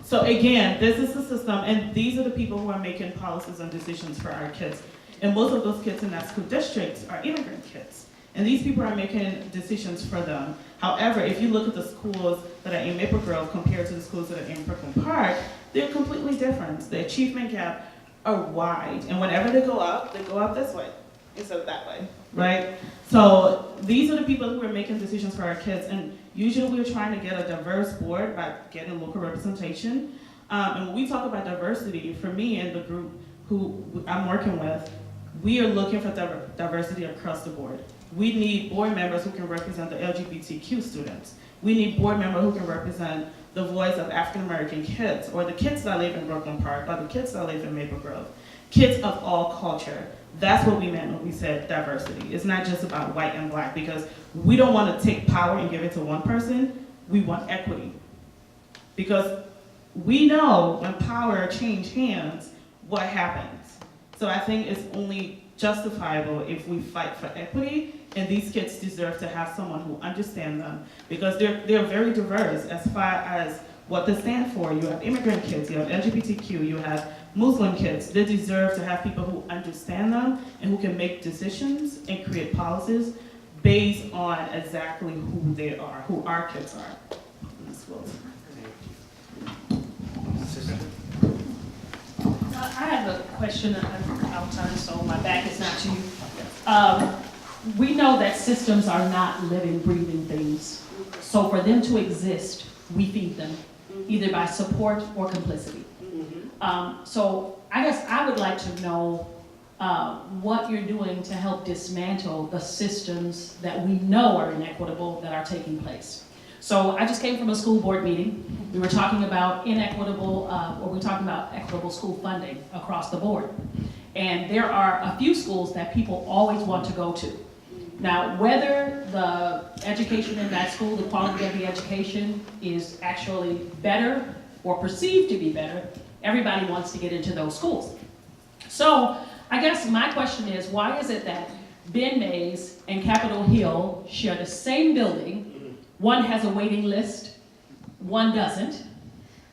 So again, this is the system, and these are the people who are making policies and decisions for our kids. And most of those kids in that school district are immigrant kids. And these people are making decisions for them. However, if you look at the schools that are in Maple Grove compared to the schools that are in Brooklyn Park, they're completely different. The achievement gap are wide. And whenever they go up this way instead of that way, right? So these are the people who are making decisions for our kids. And usually we're trying to get a diverse board by getting local representation. And when we talk about diversity, for me and the group who I'm working with, we are looking for diversity across the board. We need board members who can represent the LGBTQ students. We need board members who can represent the voice of African American kids, or the kids that live in Brooklyn Park, or the kids that live in Maple Grove. Kids of all culture. That's what we meant when we said diversity. It's not just about white and black, because we don't want to take power and give it to one person. We want equity. Because we know when power changes hands, what happens. So I think it's only justifiable if we fight for equity, and these kids deserve to have someone who understands them, because they're very diverse as far as what they stand for. You have immigrant kids, you have LGBTQ, you have Muslim kids. They deserve to have people who understand them and who can make decisions and create policies based on exactly who they are, who our kids are in the schools. Thank you. Sister? I have a question. I'll turn so my back is not to you. We know that systems are not living, breathing things. So for them to exist, we feed them, either by support or complicity. So I guess I would like to know what you're doing to help dismantle the systems that we know are inequitable that are taking place. So I just came from a school board meeting. We were talking about equitable school funding across the board. And there are a few schools that people always want to go to. Now, whether the education in that school, the quality of the education is actually better or perceived to be better, everybody wants to get into those schools. So I guess my question is, why is it that Ben Mays and Capitol Hill share the same building? One has a waiting list, one doesn't.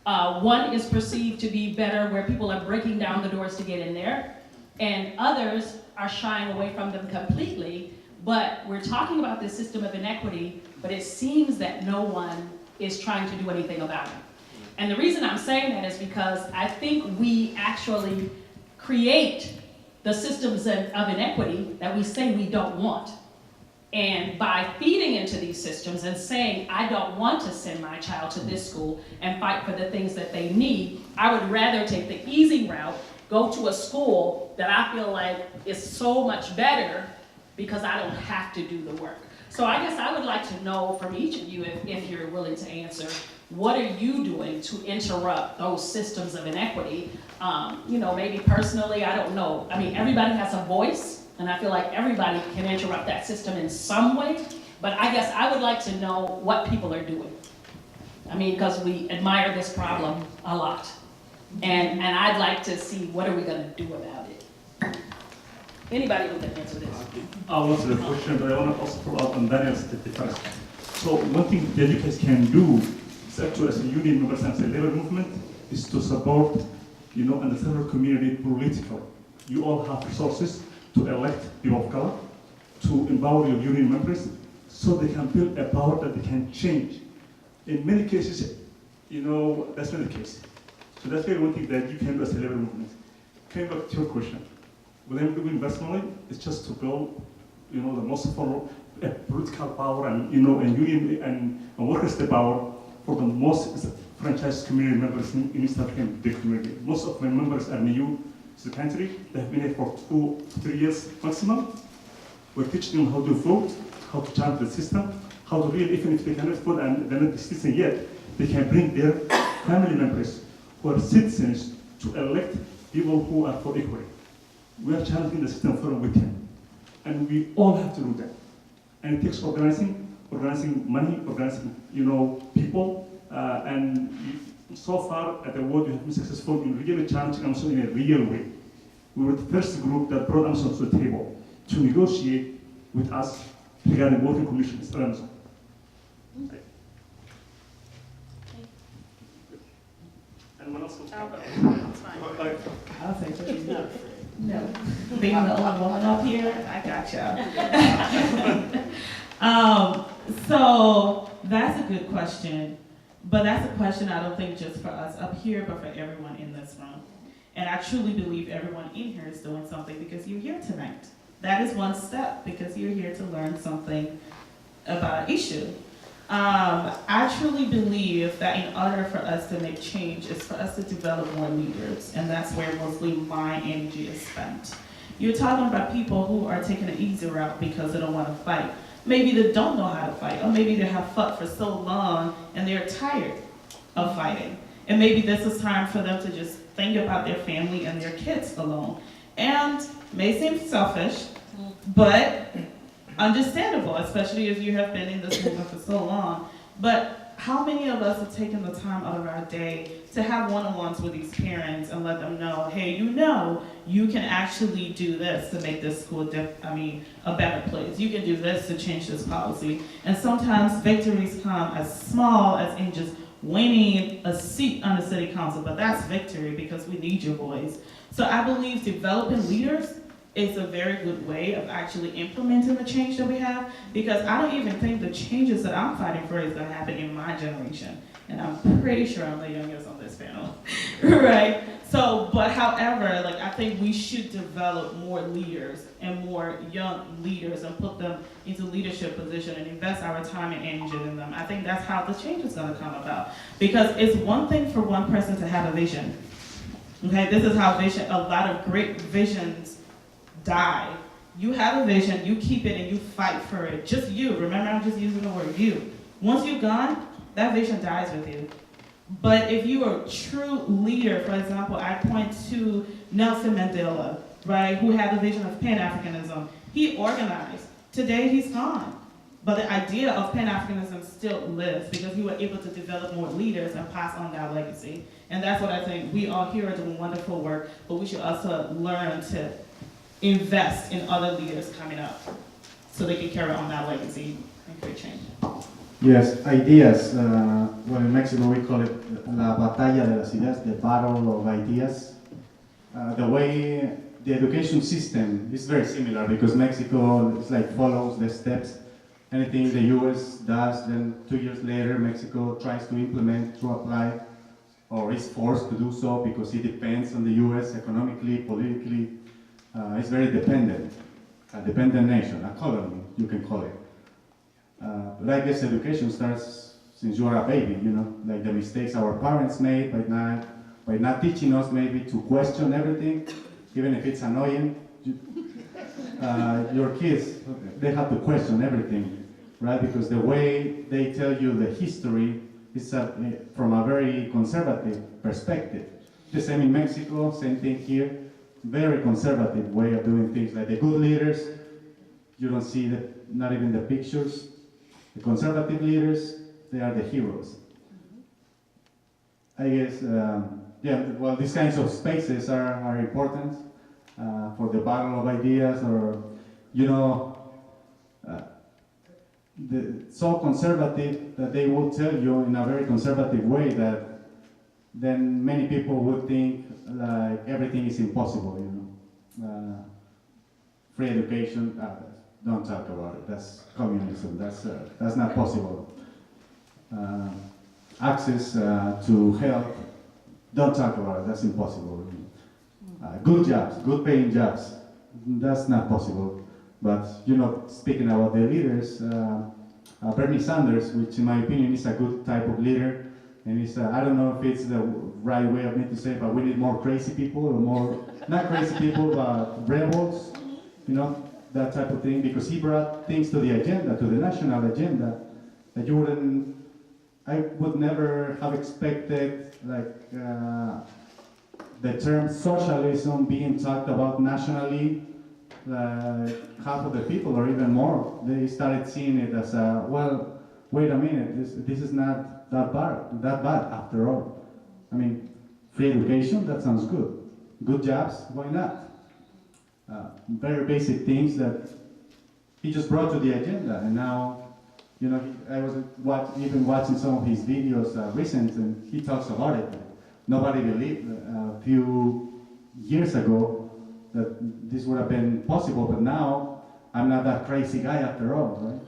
One is perceived to be better where people are breaking down the doors to get in there, and others are shying away from them completely. But we're talking about this system of inequity, but it seems that no one is trying to do anything about it. And the reason I'm saying that is because I think we actually create the systems of inequity that we say we don't want. And by feeding into these systems and saying, I don't want to send my child to this school and fight for the things that they need, I would rather take the easy route, go to a school that I feel like is so much better because I don't have to do the work. So I guess I would like to know from each of you, if you're willing to answer, what are you doing to interrupt those systems of inequity? Maybe personally, I don't know. I mean, everybody has a voice, and I feel like everybody can interrupt that system in some way, but I guess I would like to know what people are doing. I mean, because we admire this problem a lot. And I'd like to see what are we gonna do about it. Anybody who can answer this? I'll answer the question, but I want to also follow up on Daniel's statement first. So one thing the educators can do, is actually as a union members and as a labor movement, is to support, and the federal community politically. You all have resources to elect people of color, to empower your union members, so they can build a power that they can change. In many cases, that's not the case. So that's one thing that you can do as a labor movement. Coming back to your question, what I'm doing personally is just to build, the most for political power and union and workers' the power for the most franchise community members in East African community. Most of my members are new to the country. They have been here for 2 to 3 years maximum. We're teaching them how to vote, how to challenge the system, how to really, even if they cannot vote and they're not the citizen yet, they can bring their family members who are citizens to elect people who are for equity. We are challenging the system for with him. And we all have to do that. And it takes organizing money, organizing, people. And so far at the world, we have been successful in really challenging Amazon in a real way. We were the first group that brought Amazon to the table to negotiate with us regarding working conditions at Amazon. Okay. Anyone else? I'll go. It's fine. I'll say what you know. No, being the only woman up here, I gotcha. So that's a good question, but that's a question I don't think just for us up here, but for everyone in this room. And I truly believe everyone in here is doing something because you're here tonight. That is one step because you're here to learn something about an issue. I truly believe that in order for us to make change is for us to develop more leaders, and that's where mostly my energy is spent. You're talking about people who are taking an easy route because they don't want to fight. Maybe they don't know how to fight, or maybe they have fought for so long and they're tired of fighting. And maybe this is time for them to just think about their family and their kids alone. And it may seem selfish, but understandable, especially if you have been in this movement for so long. But how many of us have taken the time out of our day to have one-on-ones with these parents and let them know, hey, you can actually do this to make this school a better place. You can do this to change this policy. And sometimes victories come as small as in just winning a seat on the city council, but that's victory because we need your voice. So I believe developing leaders is a very good way of actually implementing the change that we have, because I don't even think the changes that I'm fighting for is gonna happen in my generation. And I'm pretty sure I'm the youngest on this panel, right? So, but however, like, I think we should develop more leaders and more young leaders and put them into leadership position and invest our time and energy in them. I think that's how the change is gonna come about. Because it's one thing for one person to have a vision. Okay, this is how a lot of great visions die. You have a vision, you keep it and you fight for it. Just you, remember I'm just using the word you. Once you're gone, that vision dies with you. But if you are a true leader, for example, I point to Nelson Mandela, right, who had the vision of Pan-Africanism. He organized. Today he's gone. But the idea of Pan-Africanism still lives because we were able to develop more leaders and pass on that legacy. And that's what I think. We all here are doing wonderful work, but we should also learn to invest in other leaders coming up so they can carry on that legacy and create change. Yes, ideas. Well, in Mexico we call it la batalla de las ideas, the battle of ideas. The way the education system is very similar because Mexico is like follows the steps. Anything the US does, then 2 years later Mexico tries to implement, to apply, or is forced to do so because it depends on the US economically, politically. It's very dependent, a dependent nation, a colony, you can call it. But I guess education starts since you are a baby, you know, like the mistakes our parents made by not teaching us maybe to question everything, even if it's annoying. Your kids, they have to question everything, right? Because the way they tell you the history is from a very conservative perspective. The same in Mexico, same thing here. Very conservative way of doing things. Like the good leaders, you don't see not even the pictures. The conservative leaders, they are the heroes. I guess, yeah, well, these kinds of spaces are important for the battle of ideas, or, you know, so conservative that they will tell you in a very conservative way that then many people would think like everything is impossible, you know. Free education, don't talk about it. That's communism. That's not possible. Access to health, don't talk about it. That's impossible. Good jobs, good paying jobs, that's not possible. But you know, speaking about the leaders, Bernie Sanders, which in my opinion is a good type of leader, and it's I don't know if it's the right way of me to say, but we need more crazy people, or more not crazy people, but rebels, you know. That type of thing, because he brought things to the agenda, to the national agenda, that I would never have expected, like the term socialism being talked about nationally. Like half of the people, or even more, they started seeing it as well, wait a minute, this is not that bad after all. I mean, free education, that sounds good. Good jobs, why not? Very basic things that he just brought to the agenda, and now, you know, I was even watching some of his videos recent, and he talks about it. Nobody believed a few years ago that this would have been possible, but now I'm not that crazy guy after all, right?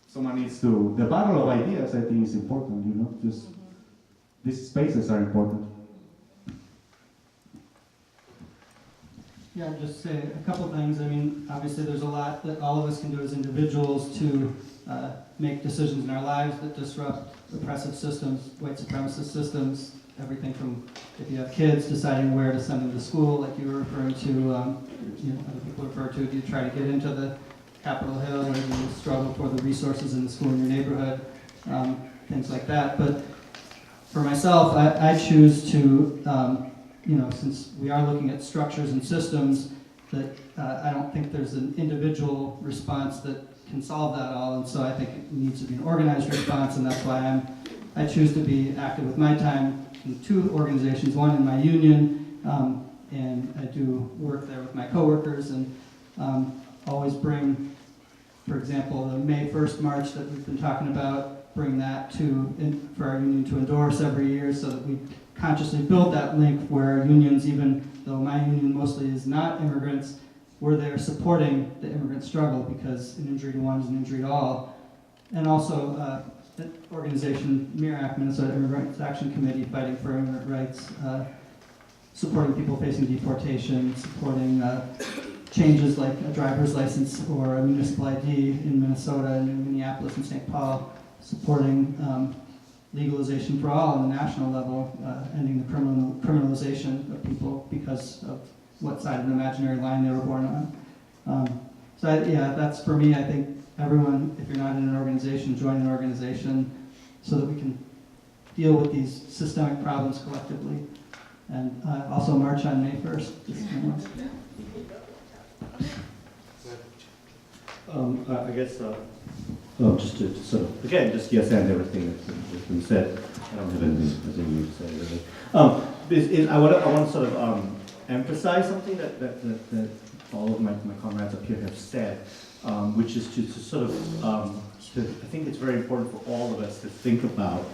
Someone needs to. The battle of ideas, I think, is important. You know, just these spaces are important. Yeah, I'll just say a couple things. I mean, obviously there's a lot that all of us can do as individuals to make decisions in our lives that disrupt oppressive systems, white supremacist systems, everything from if you have kids, deciding where to send them to school, like you were referring to, you know, other people refer to, do you try to get into the Capitol Hill, or you struggle for the resources in the school in your neighborhood, things like that. But for myself, I choose to, you know, since we are looking at structures and systems, that I don't think there's an individual response that can solve that all, and so I think it needs to be an organized response, and that's why I choose to be active with my time in two organizations, one in my union, and I do work there with my coworkers, and always bring, for example, the May 1st march that we've been talking about, bring that for our union to endorse every year, so that we consciously build that link where unions, even though my union mostly is not immigrants, we're there supporting the immigrant struggle, because an injury to one is an injury to all. And also an organization, MIRAC, Minnesota Immigrant Action Committee, fighting for immigrant rights. supporting people facing deportation, supporting changes like a driver's license or a municipal ID in Minnesota and in Minneapolis and St. Paul, supporting legalization for all on the national level, ending the criminalization of people because of what side of an imaginary line they were born on. Yeah, that's for me. I think everyone, if you're not in an organization, join an organization so that we can deal with these systemic problems collectively. And also march on May 1st. I guess just to sort of, again, just yes and everything that's been said. I don't have anything new to say really. I want to sort of emphasize something that all of my comrades up here have said, which is to sort of, I think it's very important for all of us to think about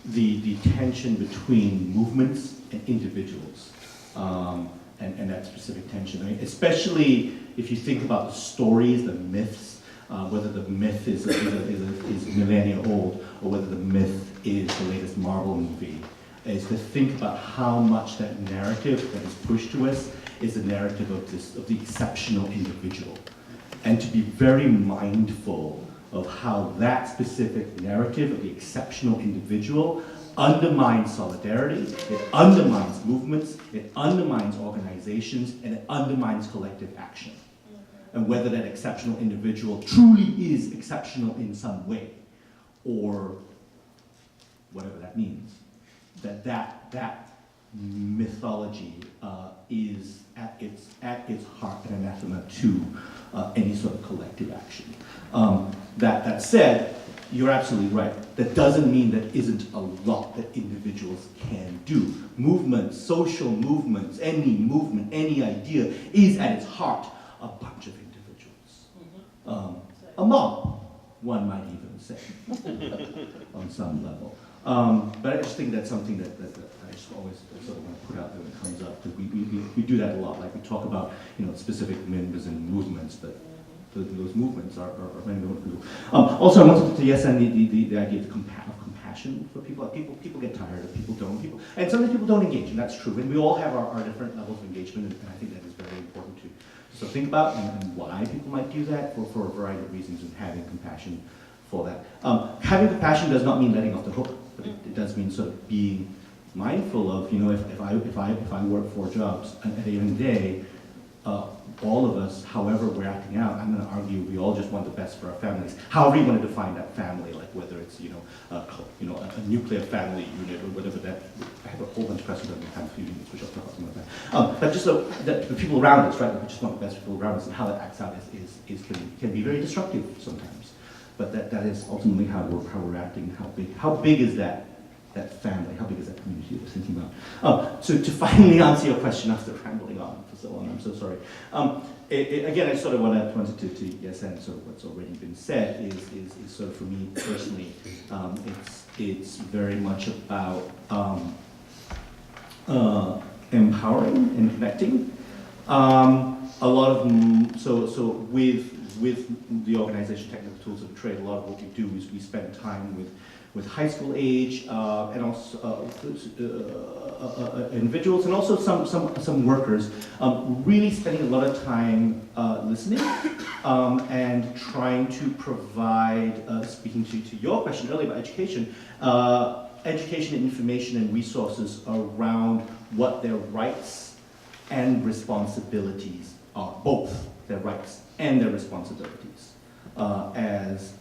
the tension between movements and individuals, and that specific tension. I mean, especially if you think about the stories, the myths, whether the myth is millennia old or whether the myth is the latest Marvel movie, is to think about how much that narrative that is pushed to us is the narrative of the exceptional individual, and to be very mindful of how that specific narrative of the exceptional individual undermines solidarity, it undermines movements, it undermines organizations, and it undermines collective action. And whether that exceptional individual truly is exceptional in some way, or whatever that means, that mythology is at its heart an anathema to any sort of collective action. That said, you're absolutely right. That doesn't mean there isn't a lot that individuals can do. Movements, social movements, any movement, any idea is at its heart a bunch of individuals. A mob, one might even say, on some level. But I just think that's something that I just always sort of want to put out there when it comes up, because we do that a lot. Like we talk about specific members and movements, but those movements are many different people. Also, I wanted to yes and the idea of compassion for people. People get tired, people don't. And sometimes people don't engage, and that's true. And we all have our different levels of engagement, and I think that is very important to so think about and why people might do that for a variety of reasons, and having compassion for that. Having compassion does not mean letting off the hook, but it does mean sort of being mindful of, if I work 4 jobs, at the end of the day, all of us, however we're acting out, I'm going to argue we all just want the best for our families. However you want to define that family, like whether it's a nuclear family unit or whatever that. I have a whole bunch of questions on the family units, which I'll talk about some of that. But just the people around us, right? We just want the best people around us, and how that acts out can be very destructive sometimes. But that is ultimately how we're acting. How big is that family? How big is that community we're thinking about? So to finally answer your question after rambling on for so long, I'm so sorry. Again, I sort of wanted to yes, and sort of what's already been said is sort of for me personally, it's very much about empowering and connecting. A lot of so with the organization Technical Tools of Trade, a lot of what we do is we spend time with high school age and also individuals, and also some workers, really spending a lot of time listening and trying to provide, speaking to your question earlier about education, education and information and resources around what their rights and responsibilities are, both their rights and their responsibilities as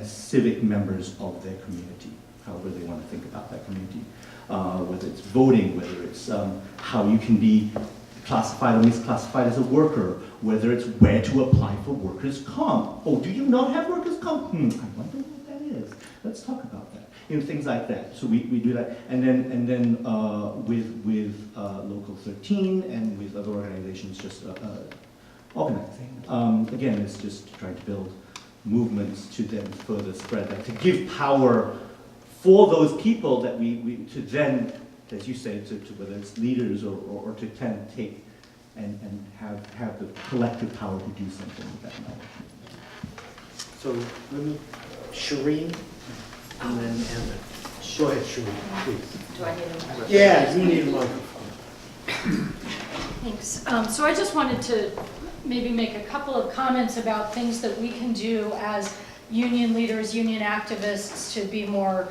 civic members of their community, however they want to think about that community, whether it's voting, whether it's how you can be classified or misclassified as a worker, whether it's where to apply for workers' comp. Oh, do you not have workers' comp? I wonder what that is. Let's talk about that. Things like that. So we do that, and then with Local 13 and with other organizations, just organizing. Again, it's just trying to build movements to then further spread that, to give power for those people that we to then, as you say, to whether it's leaders or to tend to take and have the collective power to do something with that knowledge. So let me, Shireen, and then Emmett. Go ahead, Shirley, please. Do I need a microphone? Yeah, you need a microphone. Thanks. So I just wanted to maybe make a couple of comments about things that we can do as union leaders, union activists, to be more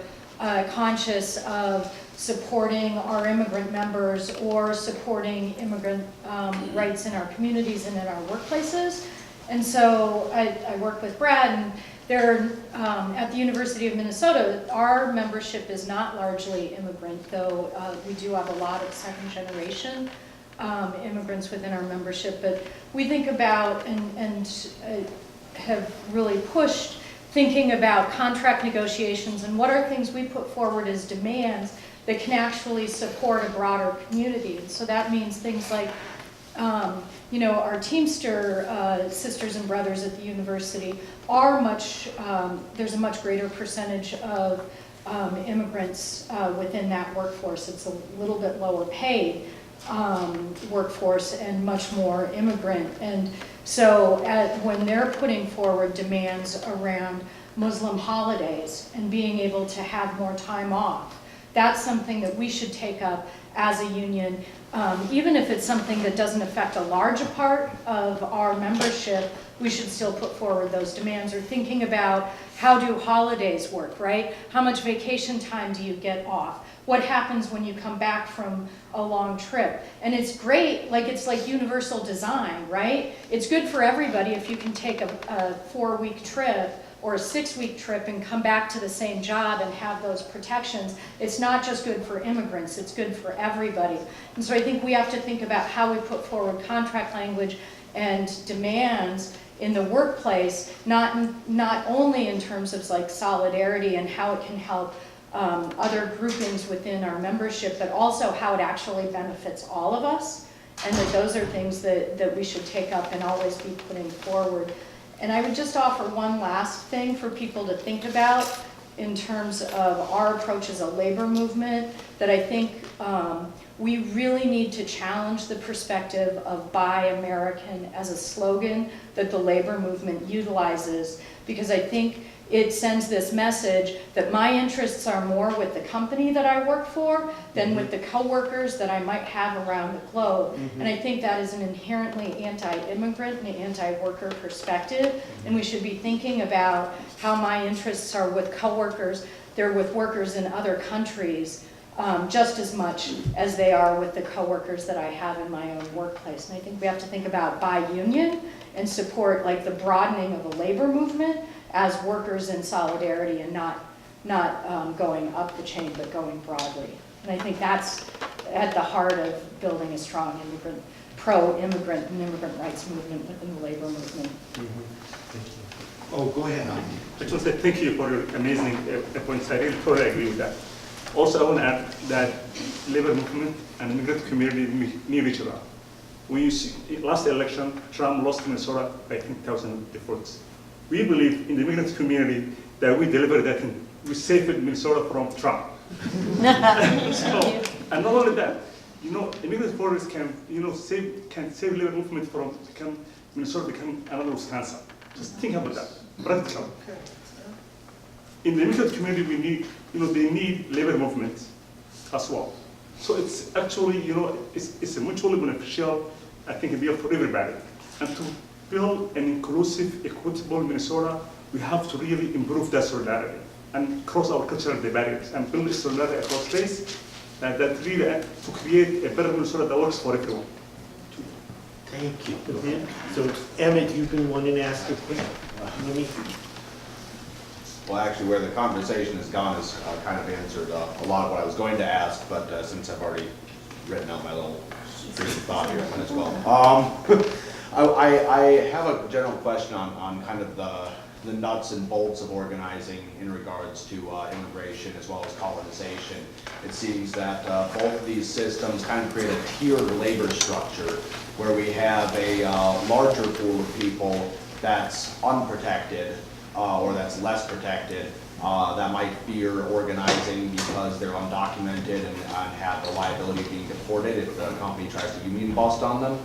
conscious of supporting our immigrant members or supporting immigrant rights in our communities and in our workplaces. And so I work with Brad, and there at the University of Minnesota, our membership is not largely immigrant, though we do have a lot of second generation immigrants within our membership. But we think about and have really pushed thinking about contract negotiations and what are things we put forward as demands that can actually support a broader community. And so that means things like, you know, our Teamster sisters and brothers at the university are there's a much greater percentage of immigrants within that workforce. It's a little bit lower paid workforce and much more immigrant. And so when they're putting forward demands around Muslim holidays and being able to have more time off, that's something that we should take up as a union, even if it's something that doesn't affect a large part of our membership. We should still put forward those demands. Or thinking about, how do holidays work, right? How much vacation time do you get off? What happens when you come back from a long trip? And it's great, like it's like universal design, right? It's good for everybody if you can take a 4-week trip or a 6-week trip and come back to the same job and have those protections. It's not just good for immigrants, it's good for everybody. And so I think we have to think about how we put forward contract language and demands in the workplace, not only in terms of like solidarity and how it can help other groupings within our membership, but also how it actually benefits all of us, and that those are things that we should take up and always be putting forward. And I would just offer one last thing for people to think about in terms of our approach as a labor movement, that I think we really need to challenge the perspective of Buy American as a slogan that the labor movement utilizes, because I think it sends this message that my interests are more with the company that I work for than with the coworkers that I might have around the globe. And I think that is an inherently anti-immigrant and anti-worker perspective, and we should be thinking about how my interests are with coworkers, they're with workers in other countries, just as much as they are with the coworkers that I have in my own workplace. And I think we have to think about Buy Union and support like the broadening of the labor movement as workers in solidarity, and not going up the chain, but going broadly. And I think that's at the heart of building a strong pro-immigrant and immigrant rights movement within the labor movement. Oh, go ahead. I just want to say thank you for your amazing points. I really totally agree with that. Also, I want to add that labor movement and immigrant community need each other. When you see, last election, Trump lost Minnesota by 10,000 votes. We believe in the immigrant community that we delivered that thing. We saved Minnesota from Trump. And not only that, you know, immigrant voters can, you know, save labor movement from Minnesota become another Wisconsin. Just think about that. Practical. In the immigrant community, we need, you know, they need labor movements as well. So it's actually, you know, it's a mutually beneficial, I think, deal for everybody. And to build an inclusive, equitable Minnesota, we have to really improve that solidarity and cross our cultural barriers and build solidarity across race, that really to create a better Minnesota that works for everyone. Thank you. So Emmett, you've been wanting to ask a quick, Well, actually, where the conversation has gone has kind of answered a lot of what I was going to ask, but since I've already written out my little stream of thought here, I might as well. I have a general question on kind of the nuts and bolts of organizing in regards to immigration as well as colonization. It seems that both of these systems kind of create a tiered labor structure where we have a larger pool of people that's unprotected or that's less protected, that might fear organizing because they're undocumented and have the liability of being deported if the company tries to union bust on them.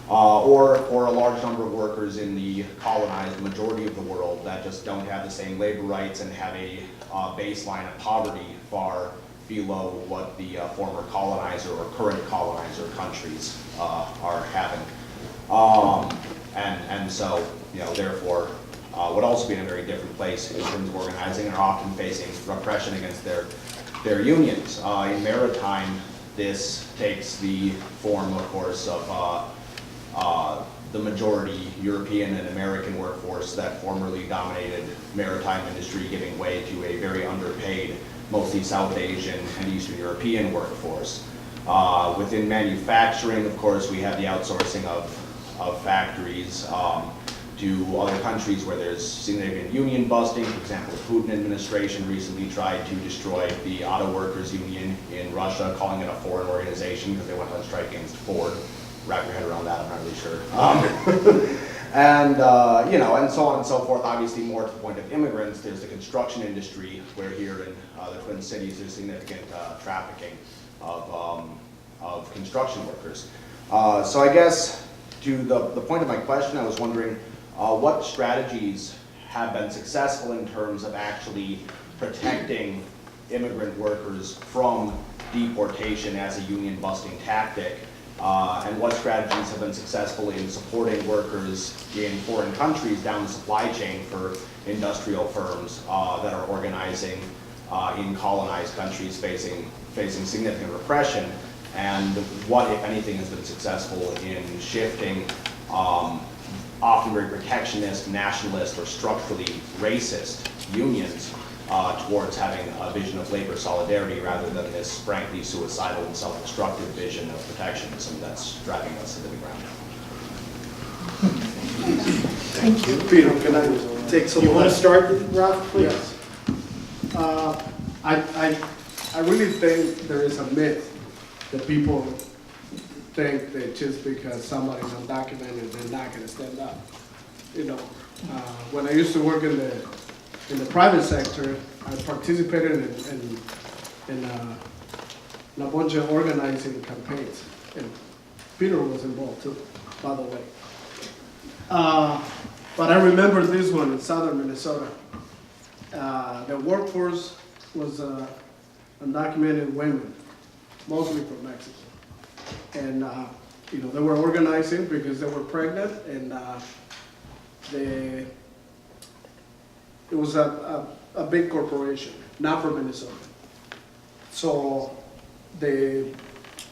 Or a large number of workers in the colonized majority of the world that just don't have the same labor rights and have a baseline of poverty far below what the former colonizer or current colonizer countries are having. And so, therefore, would also be in a very different place in terms of organizing and are often facing repression against their unions. In maritime, this takes the form, of course, of the majority European and American workforce that formerly dominated maritime industry, giving way to a very underpaid, mostly South Asian and Eastern European workforce. Within manufacturing, of course, we have the outsourcing of factories to other countries where there's significant union busting. For example, the Putin administration recently tried to destroy the auto workers union in Russia, calling it a foreign organization because they went on strike against Ford. Wrap your head around that, I'm not really sure. And so on and so forth. Obviously, more to the point of immigrants, there's the construction industry, where here in the Twin Cities there's significant trafficking of construction workers. So I guess to the point of my question, I was wondering what strategies have been successful in terms of actually protecting immigrant workers from deportation as a union busting tactic, and what strategies have been successful in supporting workers in foreign countries down the supply chain for industrial firms that are organizing in colonized countries facing significant repression, and what, if anything, has been successful in shifting often very protectionist, nationalist, or structurally racist unions towards having a vision of labor solidarity rather than this frankly suicidal and self-destructive vision of protectionism that's driving us into the ground. Thank you. Peter, can I take some? You want to start, Ralph, please? Yes. I really think there is a myth that people think that just because somebody's undocumented, they're not going to stand up. When I used to work in the private sector, I participated in a bunch of organizing campaigns, and Peter was involved too, by the way. But I remember this one in southern Minnesota. The workforce was undocumented women, mostly from Mexico. And they were organizing because they were pregnant, and it was a big corporation, not from Minnesota. So the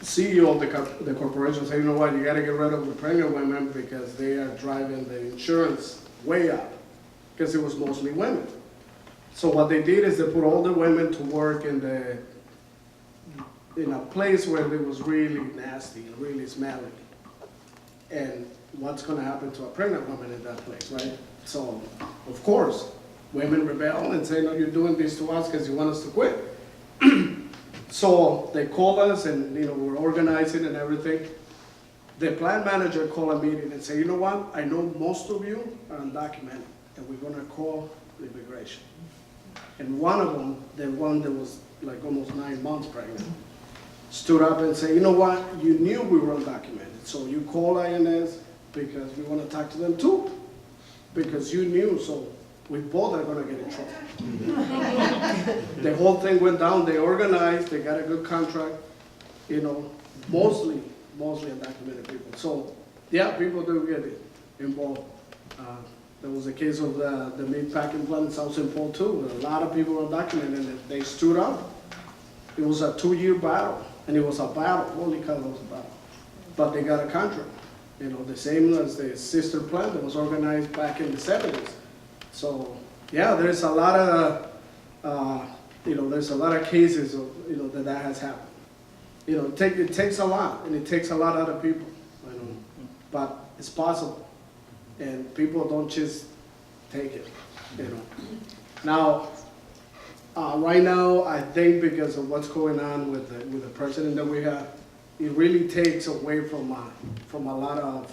CEO of the corporation said, you know what, you got to get rid of the pregnant women because they are driving the insurance way up, because it was mostly women. So what they did is they put all the women to work in a place where it was really nasty and really smelly. And what's going to happen to a pregnant woman in that place, right? So, of course, women rebel and say, no, you're doing this to us because you want us to quit. So they called us, and we're organizing and everything. The plant manager called a meeting and said, you know what, I know most of you are undocumented, and we're going to call immigration. And one of them, the one that was like almost 9 months pregnant, stood up and said, you know what, you knew we were undocumented, so you call INS because we want to talk to them too, because you knew, so we both are going to get in trouble. The whole thing went down, they organized, they got a good contract, mostly undocumented people. So, yeah, people do get involved. There was a case of the meat packing plant in South St. Paul too. A lot of people were undocumented, and they stood up. It was a 2-year battle, and it was a battle. Holy cow, it was a battle. But they got a contract. The same as the sister plant that was organized back in the 70s. So, yeah, there's a lot of, there's a lot of cases of, that has happened. It takes a lot, and it takes a lot out of people, but it's possible. And people don't just take it, Now, right now, I think because of what's going on with the president that we have, it really takes away from a lot of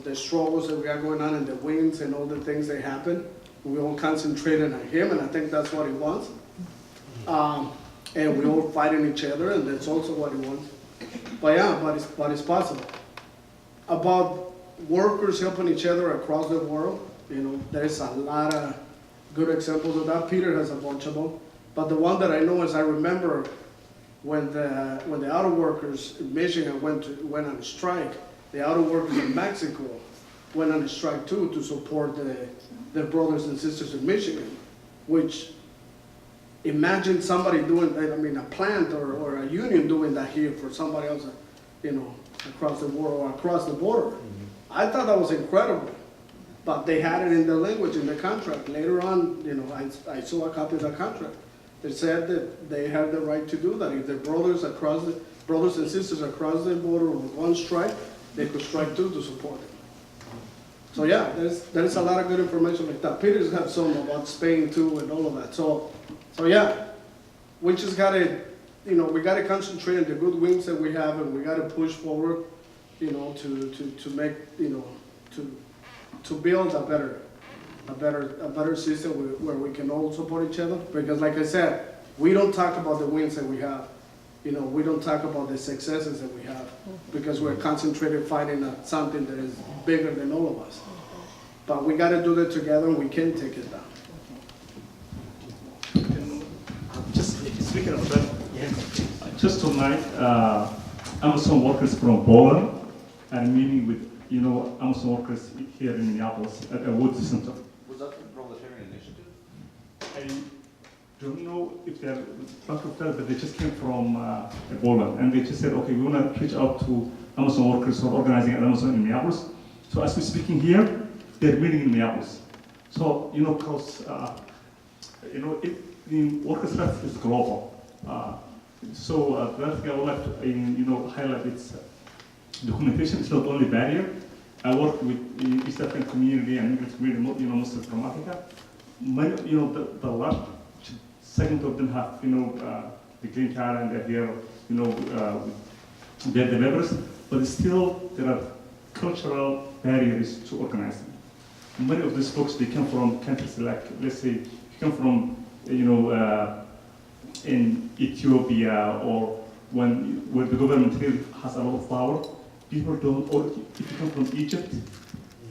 the struggles that we got going on and the wins and all the things that happen. We all concentrated on him, and I think that's what he wants. And we all fighting each other, and that's also what he wants. But yeah, but it's possible. About workers helping each other across the world, there's a lot of good examples of that. Peter has a bunch of them. But the one that I know is I remember when the auto workers in Michigan went on strike, the auto workers in Mexico went on a strike too to support their brothers and sisters in Michigan, which imagine somebody doing, I mean, a plant or a union doing that here for somebody else, you know, across the world or across the border. I thought that was incredible, but they had it in the language, in the contract. Later on, you know, I saw a copy of the contract. It said that they have the right to do that. If their brothers and sisters across the border were on strike, they could strike too to support it. So yeah, there's a lot of good information like that. Peter's got some about Spain too and all of that. So yeah, we just gotta, you know, we gotta concentrate on the good wins that we have, and we gotta push forward, you know, to make, you know, to build a better system where we can all support each other. Because like I said, we don't talk about the wins that we have. You know, we don't talk about the successes that we have because we're concentrated fighting something that is bigger than all of us. But we got to do that together, and we can take it down. Just speaking of that, just tonight, Amazon workers from Poland are meeting with, you know, Amazon workers here in Minneapolis at Atwood Center. Was that the Proletarian Initiative? I don't know if they're frankoftel, but they just came from Poland, and they just said, okay, we want to reach out to Amazon workers who are organizing at Amazon in Minneapolis. So as we're speaking here, they're meeting in Minneapolis. So, you know, because, you know, the workers' rights is global. So the last thing I would like to, you know, highlight is documentation is not only barrier. I work with the East African community and immigrant community, you know, mostly from Africa. Many, you know, the large segment of them have, you know, the green card and they're here, you know, they're the members, but still there are cultural barriers to organizing. Many of these folks, they come from countries like, let's say, you come from, you know, in Ethiopia or where the government really has a lot of power, people don't, or if you come from Egypt,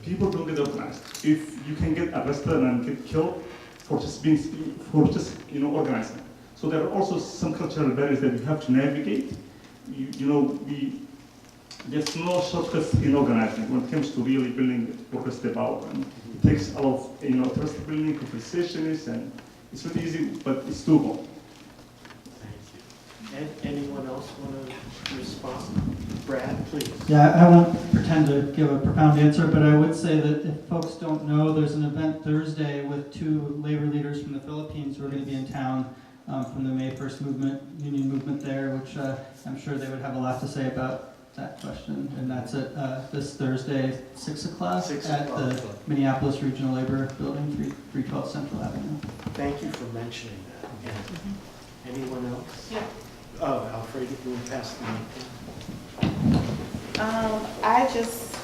people don't get organized. If you can get arrested and get killed for just you know, organizing. So there are also some cultural barriers that we have to navigate. You know, there's no shortcuts in organizing when it comes to really building workers step out. And it takes a lot of, you know, trust building, conversations, and it's not easy, but it's doable. Thank you. Anyone else want to respond? Brad, please. Yeah, I won't pretend to give a profound answer, but I would say that if folks don't know, there's an event Thursday with 2 labor leaders from the Philippines who are going to be in town from the May 1st movement, union movement there, which I'm sure they would have a lot to say about that question. And that's at this Thursday, 6 o'clock at the Minneapolis Regional Labor Building, 312 Central Avenue. Thank you for mentioning that. Yeah. Anyone else? Yeah. Oh, Alfreda, you want to pass the mic? I just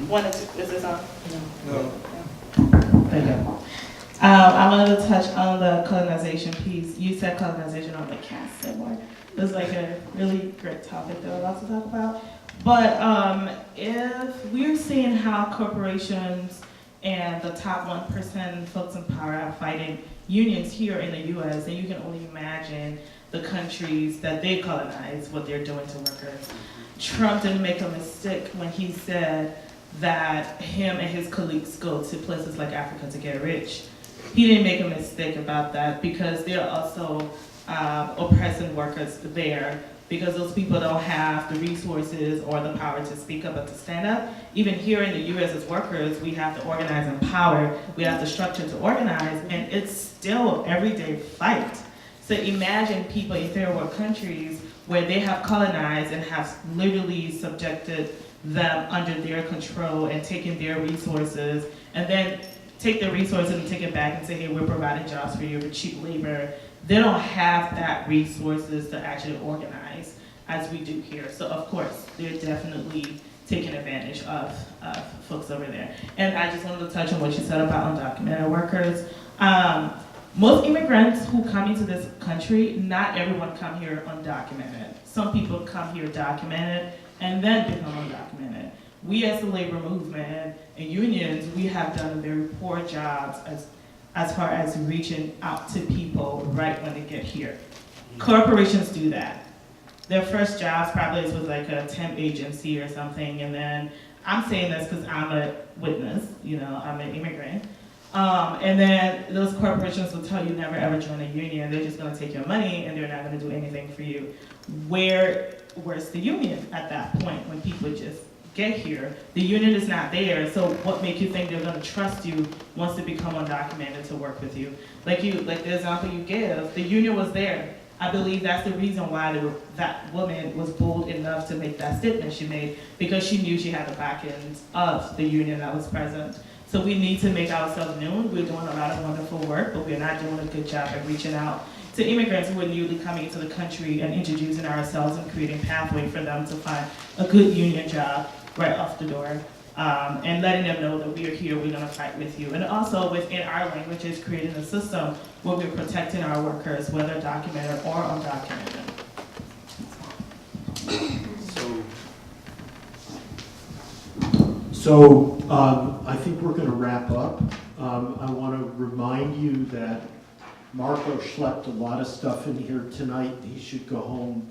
wanted to, is this on? No. Thank you. I wanted to touch on the colonization piece. You said colonization, on the cast said more. It was like a really great topic that I would love to talk about. But if we're seeing how corporations and the top 1% folks in power are fighting unions here in the U.S., then you can only imagine the countries that they colonize, what they're doing to workers. Trump didn't make a mistake when he said that him and his colleagues go to places like Africa to get rich. He didn't make a mistake about that because they're also oppressing workers there because those people don't have the resources or the power to speak up and to stand up. Even here in the U.S. as workers, we have to organize in power. We have the structure to organize, and it's still an everyday fight. So imagine people in third world countries where they have colonized and have literally subjected them under their control and taken their resources, and then take their resources and take it back and say, hey, we're providing jobs for you with cheap labor. They don't have that resources to actually organize as we do here. So of course, they're definitely taking advantage of folks over there. And I just wanted to touch on what you said about undocumented workers. Most immigrants who come into this country, not everyone come here undocumented. Some people come here documented and then become undocumented. We as the labor movement and unions, we have done a very poor job as as far as reaching out to people right when they get here. Corporations do that. Their first jobs probably is with like a temp agency or something, and then I'm saying this because I'm a witness, you know, I'm an immigrant. And then those corporations will tell you never ever join a union. They're just gonna take your money and they're not gonna do anything for you. Where's the union at that point when people just get here? The union is not there, so what makes you think they're gonna trust you once they become undocumented to work with you? Like the example you give, the union was there. I believe that's the reason why that woman was bold enough to make that statement she made, because she knew she had the back end of the union that was present. So we need to make ourselves known. We're doing a lot of wonderful work, but we're not doing a good job at reaching out to immigrants who are newly coming into the country and introducing ourselves and creating pathway for them to find a good union job right off the door. And letting them know that we are here, we're gonna fight with you. And also within our languages, creating a system where we're protecting our workers, whether documented or undocumented. So I think we're going to wrap up. I want to remind you that Marco schlepped a lot of stuff in here tonight. He should go home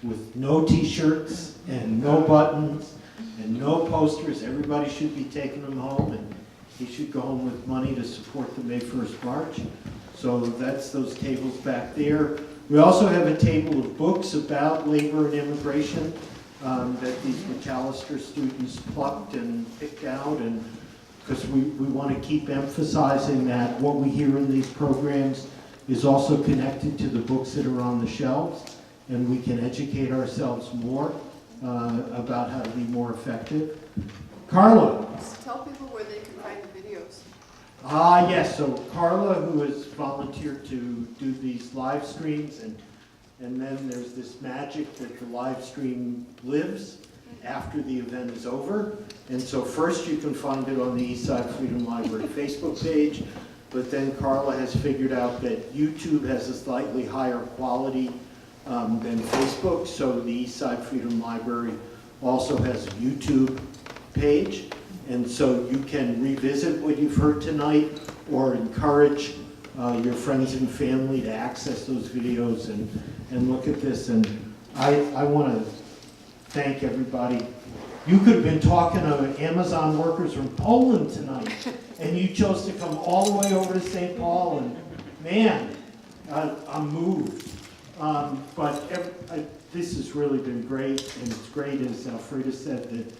with no t-shirts and no buttons and no posters. Everybody should be taking them home, and he should go home with money to support the May 1st March. So that's those tables back there. We also have a table of books about labor and immigration that these McAllister students plucked and picked out, and because we want to keep emphasizing that what we hear in these programs is also connected to the books that are on the shelves, and we can educate ourselves more about how to be more effective. Carla. Just tell people where they can find the videos. Yes, so Carla, who has volunteered to do these live streams, and then there's this magic that the live stream lives after the event is over. And so first you can find it on the Eastside Freedom Library Facebook page, but then Carla has figured out that YouTube has a slightly higher quality than Facebook, so the Eastside Freedom Library also has a YouTube page. And so you can revisit what you've heard tonight or encourage your friends and family to access those videos and look at this. And I want to thank everybody. You could have been talking to Amazon workers from Poland tonight, and you chose to come all the way over to St. Paul, and man, I'm moved. This has really been great, and it's great, as Alfreda said, that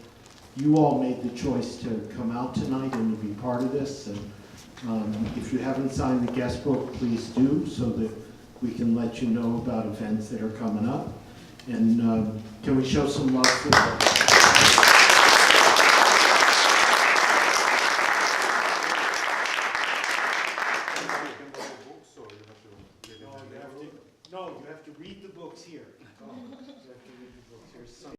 you all made the choice to come out tonight and to be part of this. And if you haven't signed the guest book, please do, so that we can let you know about events that are coming up. And can we show some love for them? No, you have to read the books here.